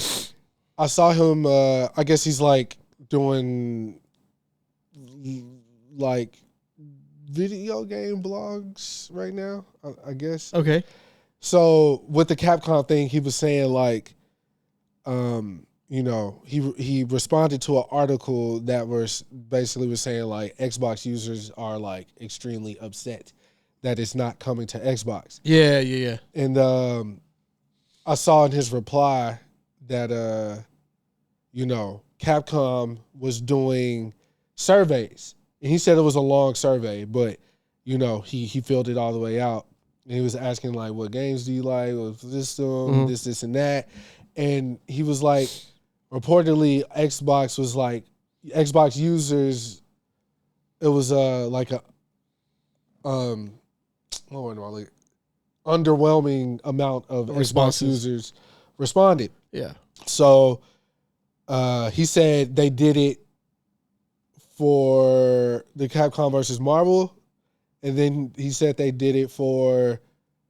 I saw him. I guess he's like doing like video game blogs right now, I guess. Okay. So with the Capcom thing, he was saying like, he responded to an article that was saying like Xbox users are like extremely upset that it's not coming to Xbox. Yeah. And I saw in his reply that Capcom was doing surveys. And he said it was a long survey, but he filled it all the way out. And he was asking like, what games do you like? What system, this and that. And he was like, reportedly Xbox users, it was like a underwhelming amount of Xbox users responded. Yeah. So he said they did it for the Capcom versus Marvel, and then he said they did it for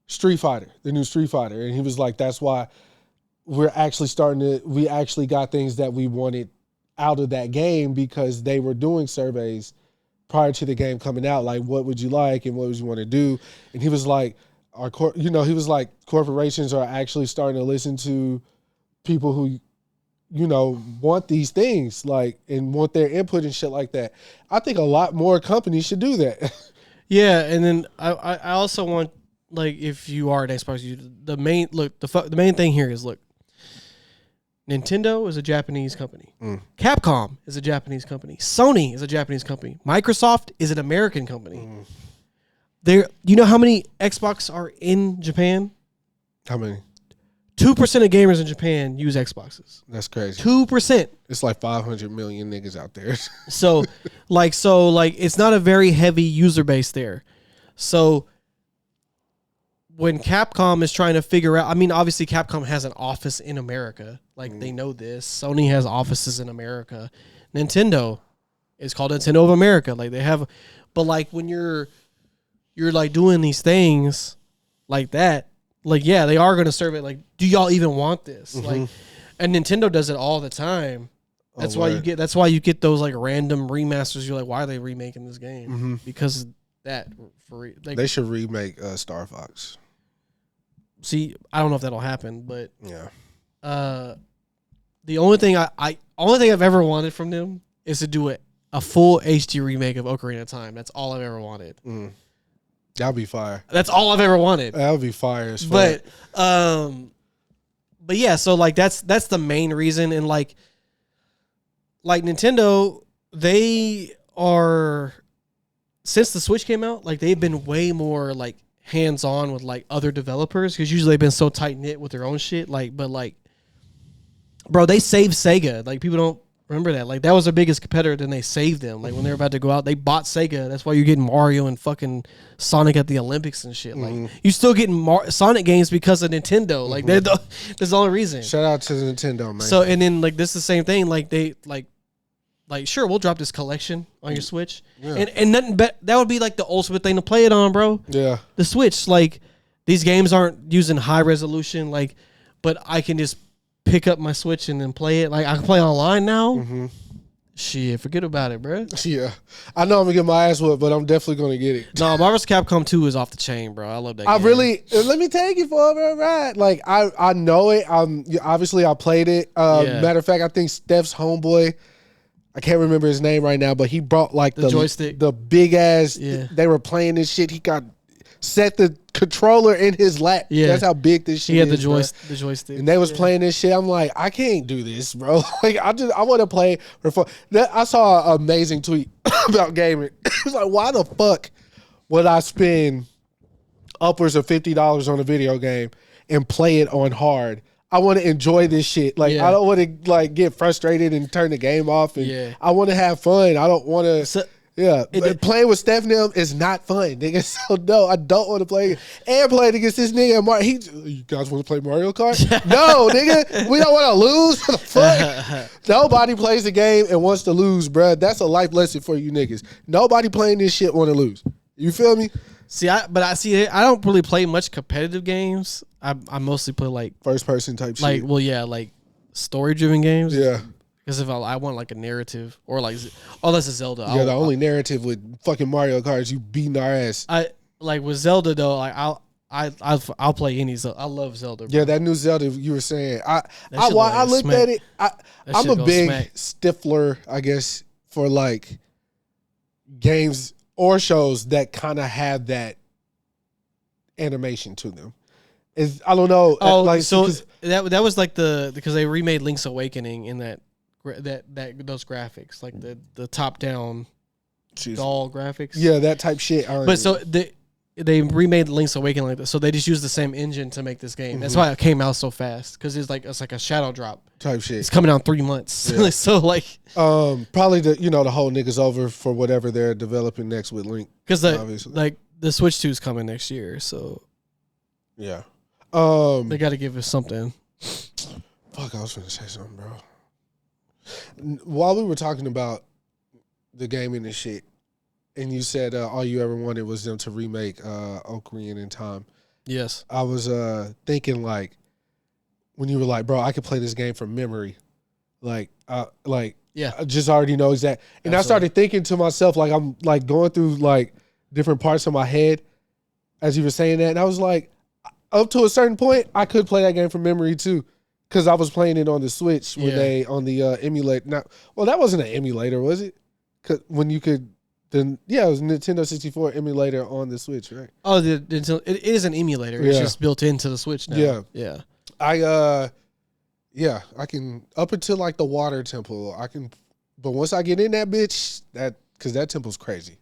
Street Fighter, the new Street Fighter. And he was like, that's why we actually got things that we wanted out of that game, because they were doing surveys prior to the game coming out, like what would you like and what would you want to do. And he was like, corporations are actually starting to listen to people who want these things, like, and want their input and shit like that. I think a lot more companies should do that. Yeah, and then I also want, like, if you are an Xbox user, the main thing here is, look, Nintendo is a Japanese company. Capcom is a Japanese company. Sony is a Japanese company. Microsoft is an American company. There, you know how many Xbox are in Japan? How many? 2% of gamers in Japan use Xboxes. That's crazy. 2%. It's like 500 million niggas out there. So it's not a very heavy user base there. So when Capcom is trying to figure out, I mean, obviously Capcom has an office in America. Like they know this. Sony has offices in America. Nintendo is called Nintendo of America. Like they have, but like when you're like doing these things like that, like, yeah, they are going to serve it. Like, do y'all even want this? Like, and Nintendo does it all the time. That's why you get those like random remasters. You're like, why are they remaking this game? Because that like, they should remake Star Fox. See, I don't know if that'll happen, but yeah. The only thing I've ever wanted from them is to do a full HD remake of Ocarina of Time. That's all I've ever wanted. That'd be fire. That's all I've ever wanted. That would be fire as fuck. But yeah, so like that's the main reason. And like Nintendo, they are, since the Switch came out, like they've been way more like hands on with like other developers, because usually they've been so tight knit with their own shit. Like, but like, bro, they saved Sega. Like people don't remember that. Like that was their biggest competitor, then they saved them. Like when they were about to go out, they bought Sega. That's why you're getting Mario and fucking Sonic at the Olympics and shit. Like you still getting Sonic games because of Nintendo. Like that's the only reason. Shout out to Nintendo, man. So and then like this is the same thing. Like they like sure, we'll drop this collection on your Switch. Yeah. And nothing but that would be like the ultimate thing to play it on, bro. Yeah. The Switch, like these games aren't using high resolution, like, but I can just pick up my Switch and then play it. Like I can play online now. Shit, forget about it, bro. Yeah, I know I'm gonna get my ass whooped, but I'm definitely gonna get it. No, Marvel's Capcom 2 is off the chain, bro. I love that. I game. Really let me take you for a ride. Like I know it. Obviously I played it. Matter of fact, I think Steph's homeboy, I can't remember his name right now, but he brought like the joystick, the big ass. Yeah. They were playing this shit. He got set the controller in his lap. Yeah, that's how big this shit is. He had the joystick, and they was playing this shit. I'm like, I can't do this, bro. Like I want to play for fun. I saw an amazing tweet about gaming. It was like, why the fuck would I spend upwards of $50 on a video game and play it on hard? I want to enjoy this shit. Like I don't want to like get frustrated and turn the game off. And I want to have fun. I don't want to. Playing with Steph now is not fun, nigga. So no, I don't want to play and playing against this nigga. You guys want to play Mario Kart? No, nigga, we don't want to lose. What the fuck? Nobody plays the game and wants to lose, bruh. That's a life lesson for you niggas. Nobody playing this shit want to lose. You feel me? I don't really play much competitive games. I mostly play like first person type like, shit. Well, yeah, like story driven games. Yeah. Because if I want like a narrative or like, oh, that's a Zelda. Yeah, the only narrative with fucking Mario Kart is you beating our ass. I like with Zelda though. Like I'll play any Zelda. I love Zelda, bro. Yeah, that new Zelda you were saying. I looked at it. I'm a big stiffler, I guess, for like games or shows that kind of have that animation to them. I don't know. Oh, like so that was like because they remade Link's Awakening in that those graphics, like the top down doll graphics. Yeah, that type shit. But so they remade Link's Awakening like that, so they just used the same engine to make this game. That's why it came out so fast, because it's like a shadow drop type shit. It's coming out in 3 months. Yeah. So like probably the whole nigga's over for whatever they're developing next with Link, because like the Switch 2 is coming next year, so yeah. They got to give us something. Fuck, I was going to say something, bro. While we were talking about the gaming and shit, and you said all you ever wanted was them to remake Ocarina in Time. Yes. I was thinking, like, when you were like, bro, I could play this game from memory. Like, yeah. I just already know exactly. And Absolutely. I started thinking to myself, like, I'm, like, going through, like, different parts of my head as you were saying that. And I was like, up to a certain point, I could play that game from memory, too. Because I was playing it on the Switch when on the emulator. Well, that wasn't an emulator, was it? Cause when you could, it was Nintendo 64 emulator on the Switch, right? Oh, it is an emulator. It's just built into the Switch now. Yeah. I Yeah, I can up until like the water temple. I can, but once I get in that bitch, because that temple's crazy.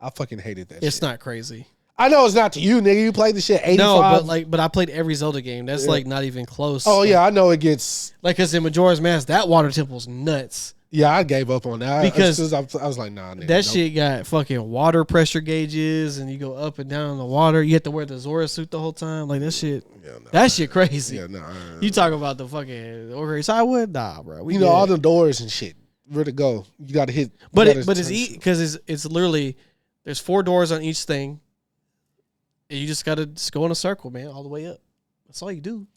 I fucking hated that. It's shit. not crazy. I know it's not to you, nigga. You played the shit 85. No, but I played every Zelda game. That's like not even close. Oh like, yeah, I know it gets like because in Majora's Mask, that water temple's nuts. Yeah, I gave up on that because I was like, nah, nigga, that shit got fucking water pressure gauges, and you go up and down in the water. You have to wear the Zora suit the whole time. Like that shit. Yeah, nah, that shit crazy. Yeah, nah. You talk about the fucking Orgrimmar Sidewood? Nah, bro. You know all the doors and shit. Where to go? You got to hit. But it's because it's literally there's 4 doors on each thing, and you just gotta go in a circle, man, all the way up. That's all you do.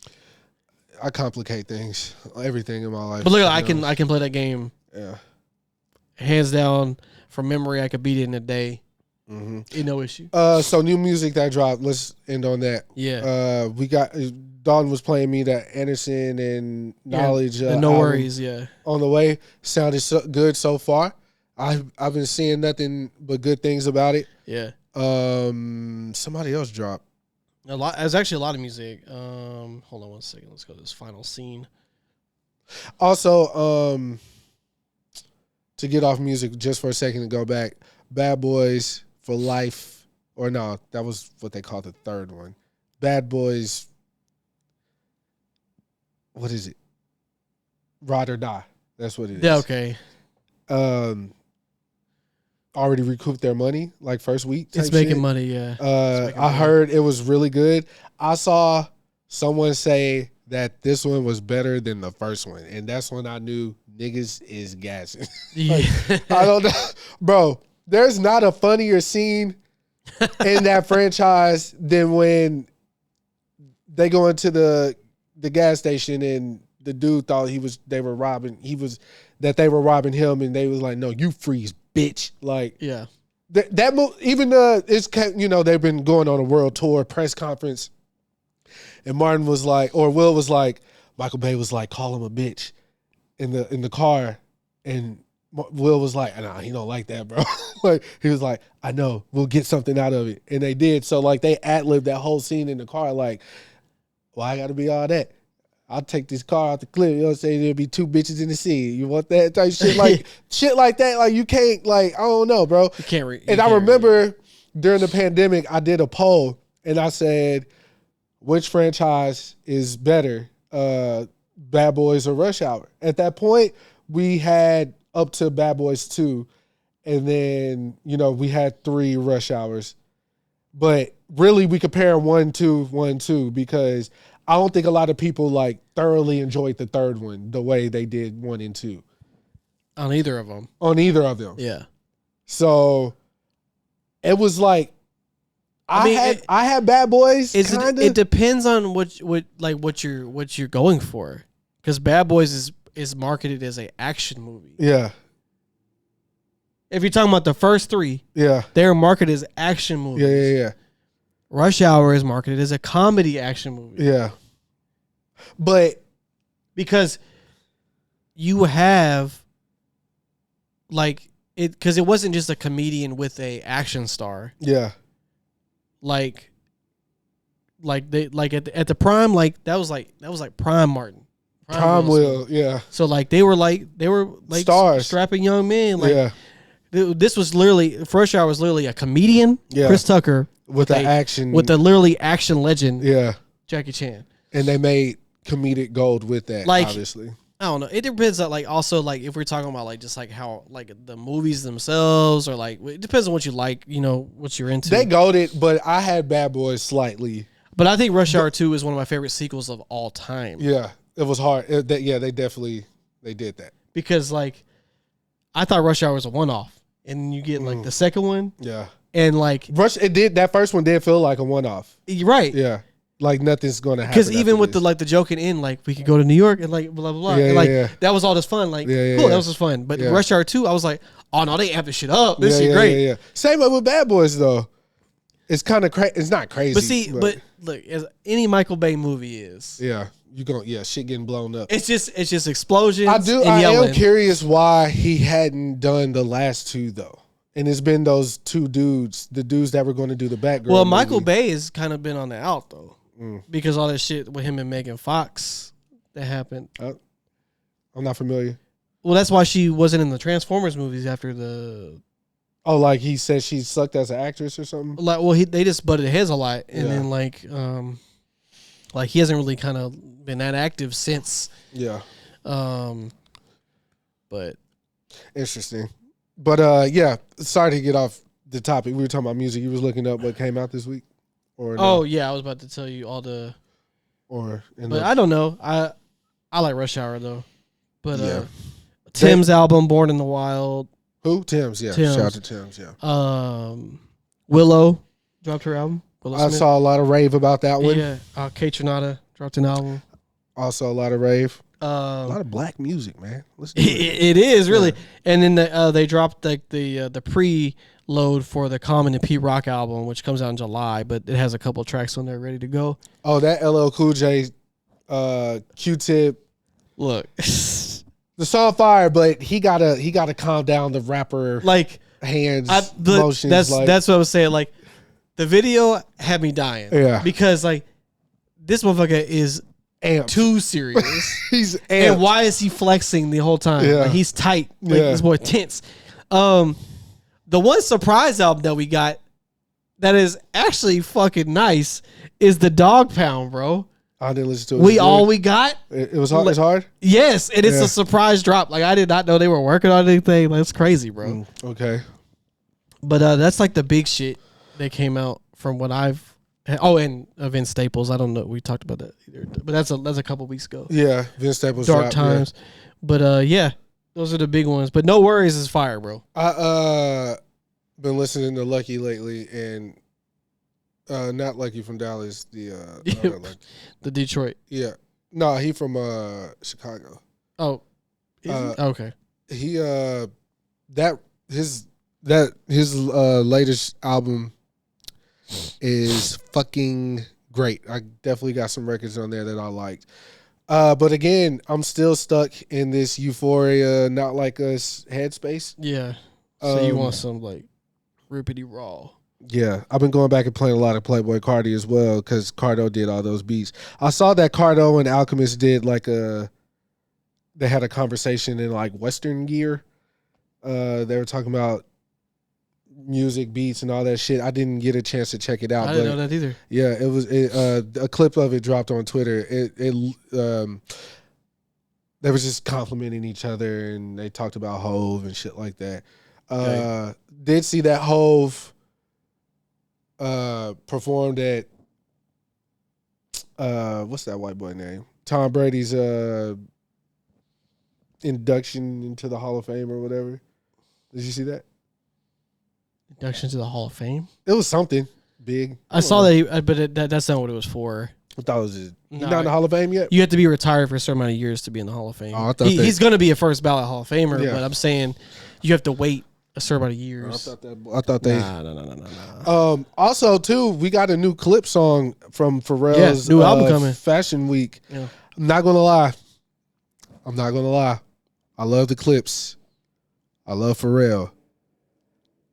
I complicate things, everything in my life. But look, I can play that game. Yeah, hands down from memory. I could beat it in a day. Mm-hmm. No issue. So new music that dropped. Let's end on that. Yeah. We got Dalton was playing me that Anderson and Knowledge. And NxWorries. Yeah. On the way, sounded so good so far. I've been seeing nothing but good things about it. Yeah. Somebody else dropped. There's actually a lot of music. Hold on one second. Let's go to this final scene. Also, to get off music just for a second and go back, Bad Boys for Life, or no, that was what they called the third one. Bad Boys, what is it? Ride or Die. That's what it is. Yeah, okay. Already recouped their money, like first week. It's making money, yeah. I heard it was really good. I saw someone say that this one was better than the first one, and that's when I knew niggas is gassing. Like, I don't know. Bro, there's not a funnier scene in that franchise than when they go into the gas station and the dude thought they were robbing him, and they was like, no, you freeze, bitch. Like, yeah. That even it's, you know, they've been going on a world tour press conference, and Martin was like, or Will was like, Michael Bay was like, call him a bitch in the car, and Will was like, nah, he don't like that, bro. Like, he was like, I know, we'll get something out of it, and they did. So like they ad-libbed that whole scene in the car. Like, why I got to be all that? I'll take this car out the clip. You know what I'm saying? There'll be 2 bitches in the scene. You want that type of shit? Like, shit like that. Like, you can't, like, I don't know, bro. You can't read. And I remember during the pandemic, I did a poll, and I said, which franchise is better, Bad Boys or Rush Hour? At that point, we had up to Bad Boys 2, and then, you know, we had 3 Rush Hours. But really, we compare 1, 2, because I don't think a lot of people like thoroughly enjoyed the third one the way they did 1 and 2. On either of them. Yeah. So it was like I had Bad Boys. It depends on what you're going for, because Bad Boys is marketed as an action movie. Yeah. If you're talking about the first 3, yeah, they're marketed as action movies. Yeah. Rush Hour is marketed as a comedy action movie. Yeah. But because you have like it, because it wasn't just a comedian with a action star. Yeah. Like they at the prime, like that was like prime Martin. Prime Will, yeah. So like they were stars, strapping young men. Like, yeah. This was literally Rush Hour was literally a comedian, Chris Tucker, with the literally action legend, Jackie Chan, and they made comedic gold with that. Like, obviously, I don't know. It depends on like also like if we're talking about like just like how like the movies themselves, or like it depends on what you like, you know, what you're into. They goated, but I had Bad Boys slightly. But I think Rush Hour 2 is one of my favorite sequels of all time. Yeah, it was hard. They did that because like I thought Rush Hour was a one-off. And you get like the second one, and like that first one did feel like a one-off, right? Yeah, like nothing's going to happen. Because even with the joking in, like we could go to New York and like blah blah blah, and like that was all just fun. Like cool, that was just fun. But Rush Hour 2, I was like, oh no, they have this shit up. This shit great. Yeah. Same way with Bad Boys though. It's kind of crazy. It's not crazy. But look, as any Michael Bay movie is, shit getting blown up. It's just explosions. I am curious why he hadn't done the last 2 though, and it's been those 2 dudes, the dudes that were going to do the Batgirl. Well, movie. Michael Bay has kind of been on the out though, because all that shit with him and Megan Fox, that happened. I'm not familiar. Well, that's why she wasn't in the Transformers movies after the. Oh, like he said she sucked as an actress or something. Like, well, they just butted heads a lot, and then like he hasn't really kind of been that active since. Yeah. But interesting. But yeah, sorry to get off the topic. We were talking about music. You was looking up what came out this week, or no? Oh yeah, I was about to tell you all the. But I don't know. I like Rush Hour though. But yeah. Tim's album, Born in the Wild. Who? Tim's, yeah. Shout out to Tim's, yeah. Willow dropped her album. I saw a lot of rave about that one. Yeah. Kate Trinata dropped an album. Also a lot of rave. A lot of black music, man. Let's do it is really. Yeah. And then they dropped the preload for the Common and Pete Rock album, which comes out in July, but it has a couple tracks on there ready to go. Oh, that LL Cool J, Q-Tip. Look. The song fire, but he gotta calm down the rapper hands motions. That's what I was saying. Like the video had me dying. Yeah, because like this motherfucker is amped. Too serious. He's amped. And why is he flexing the whole time? Yeah. Like he's tight. Like this boy tense. The one surprise album that we got that is actually fucking nice is the Dog Pound, bro. I didn't listen to it. We got. It was hard. It's hard. Yes, and it's a surprise drop. Like I did not know they were working on anything. That's crazy, bro. Okay. But that's like the big shit that came out from what I've. Oh, and Vince Staples. I don't know. We talked about that either, but that's a couple weeks ago. Yeah, Vince Staples. Dark Times. Yeah. But yeah, those are the big ones. But No Worries is fire, bro. I been listening to Lucky lately and. Not Lucky from Dallas, the Detroit. Yeah. No, he from Chicago. Oh. Okay. He his latest album is fucking great. I definitely got some records on there that I liked. But again, I'm still stuck in this Euphoria, Not Like Us headspace. Yeah. So you want some like rippity raw. Yeah, I've been going back and playing a lot of Playboy Cardi as well because Cardo did all those beats. I saw that Cardo and Alchemist did they had a conversation in like Western Gear. They were talking about music, beats, and all that shit. I didn't get a chance to check it out. I didn't know that either. Yeah, it was a clip of it dropped on Twitter. They was just complimenting each other and they talked about Hove and shit like that. Okay. Did see that Hove performed at what's that white boy name? Tom Brady's induction into the Hall of Fame or whatever. Did you see that? Induction to the Hall of Fame? It was something big. I saw that, but that's not what it was for. I thought it was he's not in the Hall of Fame yet? You have to be retired for a certain amount of years to be in the Hall of Fame. Oh, I thought he's going to be a first ballot Hall of Famer, but I'm saying you have to wait a certain amount of years. I thought they. No. Also, too, we got a new clip song from Pharrell's new album coming. Fashion Week. Yeah. I'm not gonna lie. I love the clips. I love Pharrell.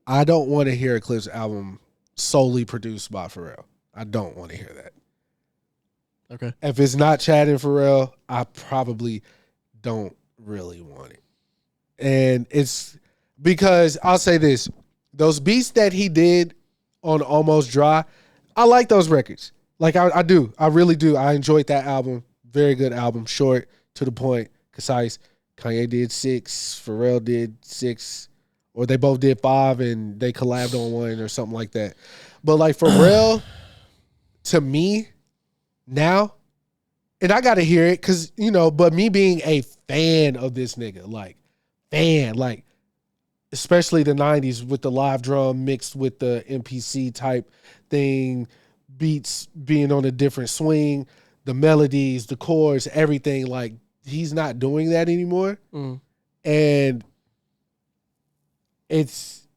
I don't want to hear a Clips album solely produced by Pharrell. I don't want to hear that. Okay. If it's not Chad and Pharrell, I probably don't really want it. And it's because I'll say this. Those beats that he did on Almost Dry, I like those records. Like I do. I really do. I enjoyed that album. Very good album. Short, to the point, concise. Kanye did 6. Pharrell did 6. Or they both did 5 and they collabed on one or something like that. But like Pharrell, to me, now, and I got to hear it because, but me being a fan of this nigga, especially the 90s with the live drum mixed with the MPC type thing, beats being on a different swing, the melodies, the chords, everything, like he's not doing that anymore. And it's,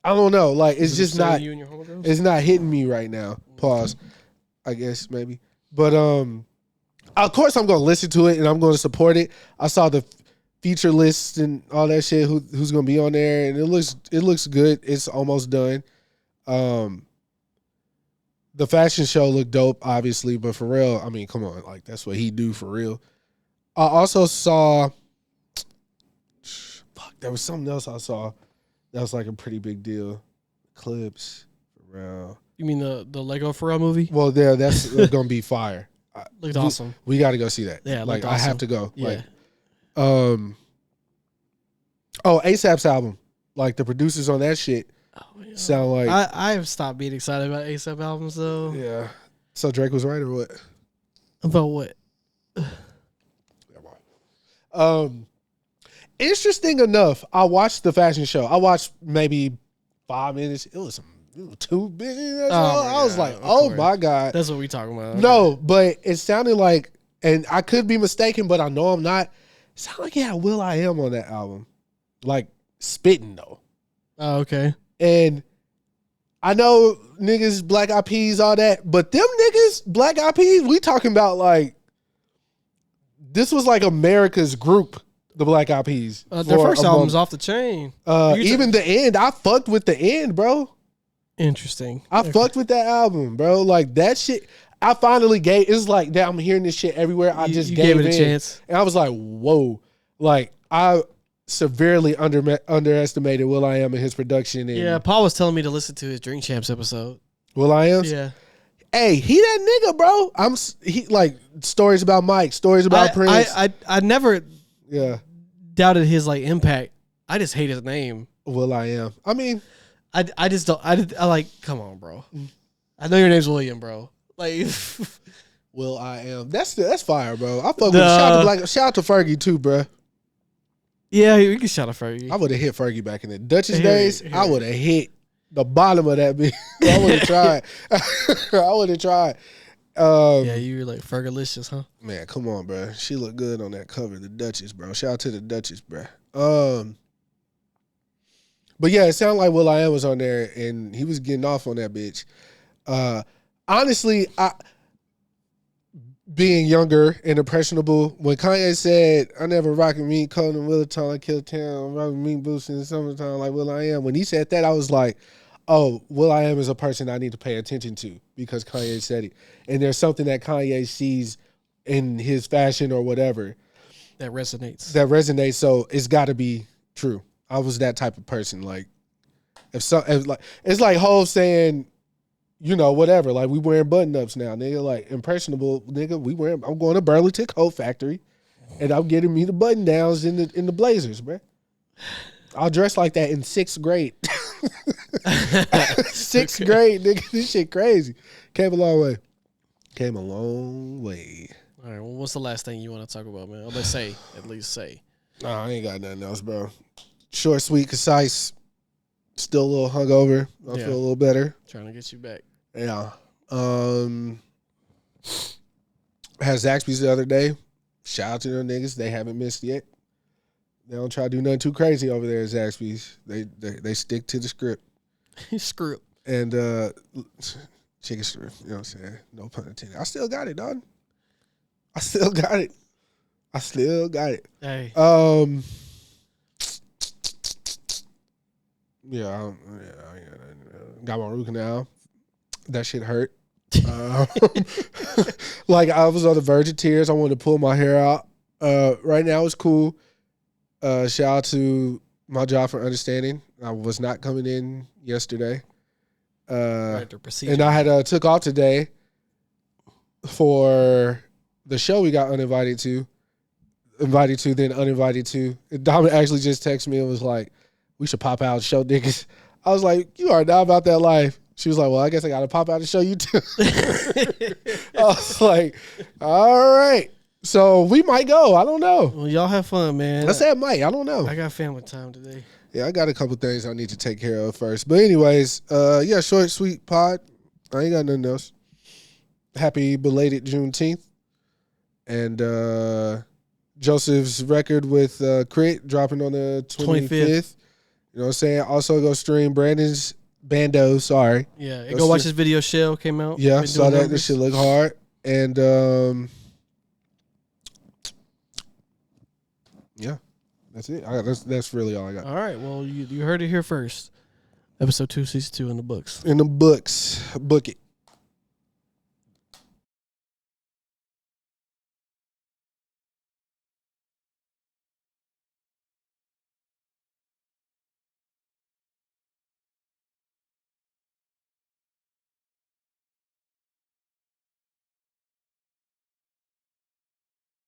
I don't know, like it's just not, it's not hitting me right now. Pause, I guess maybe. But of course I'm going to listen to it and I'm going to support it. I saw the feature lists and all that shit, who's going to be on there, and it looks good. It's almost done. The fashion show looked dope, obviously, but for real, I mean, come on, like that's what he do for real. I also saw, there was something else I saw that was like a pretty big deal. Clips, for real. You mean the Lego Pharrell movie? Well, that's gonna be fire. Looked awesome. We got to go see that. Yeah, like awesome. I have to go. Yeah. Like, ASAP's album, like the producers on that shit sound like. I have stopped being excited about ASAP albums though. Yeah. So Drake was right or what? About what? Interesting enough, I watched the fashion show. I watched maybe 5 minutes. It was too busy. I was like, oh my God. That's what we talking about. No, but it sounded like, and I could be mistaken, but I know I'm not. It sounded like he had will.i.am on that album. Like spitting though. Oh, okay. And I know niggas, Black Eyed Peas, all that, but them niggas, Black Eyed Peas, we talking about like, this was like America's group, the Black Eyed Peas. Their first album's off the chain. Even the end, I fucked with the end, bro. Interesting. I fucked with that album, bro. Like that shit, I finally gave, it's like that I'm hearing this shit everywhere. I just gave it a chance. And I was like, whoa. Like I severely underestimated will.i.am and his production. And yeah, Paul was telling me to listen to his Drink Champs episode. will.i.am? Yeah. Hey, he that nigga, bro. He like stories about Mike, stories about Prince. I never yeah doubted his like impact. I just hate his name. will.i.am. I mean, I just don't. I like. Come on, bro. I know your name's William, bro. Like will.i.am. That's fire, bro. I fuck with shout out to Fergie too, bro. Yeah, we can shout out Fergie. I would have hit Fergie back in the Duchess days. I would have hit the bottom of that bitch. I would have tried. I would have tried. Yeah, you were like Fergalicious, huh? Man, come on, bro. She looked good on that cover, the Duchess, bro. Shout out to the Duchess, bro. But yeah, it sounded like will.i.am was on there, and he was getting off on that bitch. Honestly, being younger and impressionable, when Kanye said, I never rockin' meat cold in Willitown, I kill town, rockin' meat boots in the summertime like will.i.am. When he said that, I was like, oh, will.i.am is a person I need to pay attention to because Kanye said it. And there's something that Kanye sees in his fashion or whatever. That resonates, so it's got to be true. I was that type of person. Like, it's like Hov saying, you know, whatever. Like, we wearing button-ups now, nigga. Like, impressionable, nigga. I'm going to Burlington Coat Factory, and I'm getting me the button-downs in the blazers, bro. I'll dress like that in 6th grade. 6th grade, nigga. This shit crazy. Came a long way. All right, well, what's the last thing you want to talk about, man? Or let's at least say. Nah, I ain't got nothing else, bro. Short, sweet, concise. Still a little hungover. I feel a little better. Trying to get you back. Yeah. Had Zaxby's the other day. Shout out to them niggas. They haven't missed yet. They don't try to do nothing too crazy over there at Zaxby's. They stick to the script. Script. And chicken strip. You know what I'm saying? No pun intended. I still got it, dog. I still got it. Hey. Yeah, got my root canal. That shit hurt. Like I was on the verge of tears. I wanted to pull my hair out. Right now it's cool. Shout out to my job for understanding. I was not coming in yesterday. And I had took off today for the show we got uninvited to. Invited to, then uninvited to. Dom actually just texted me and was like, we should pop out and show niggas. I was like, you are not about that life. She was like, well, I guess I got to pop out and show you too. I was like, all right. So we might go. I don't know. Well, y'all have fun, man. I said might. I don't know. I got family time today. Yeah, I got a couple things I need to take care of first. But anyways, yeah, short, sweet pod. I ain't got nothing else. Happy belated Juneteenth. And Joseph's record with Crit dropping on the 25th. You know what I'm saying? Also go stream Brandon's Bando, sorry. Yeah, and go watch his video Shell came out. Yeah, saw that. This shit look hard. And yeah, that's it. That's really all I got. All right, well, you heard it here first. Episode 2, Season 2 in the books. In the books. Book it.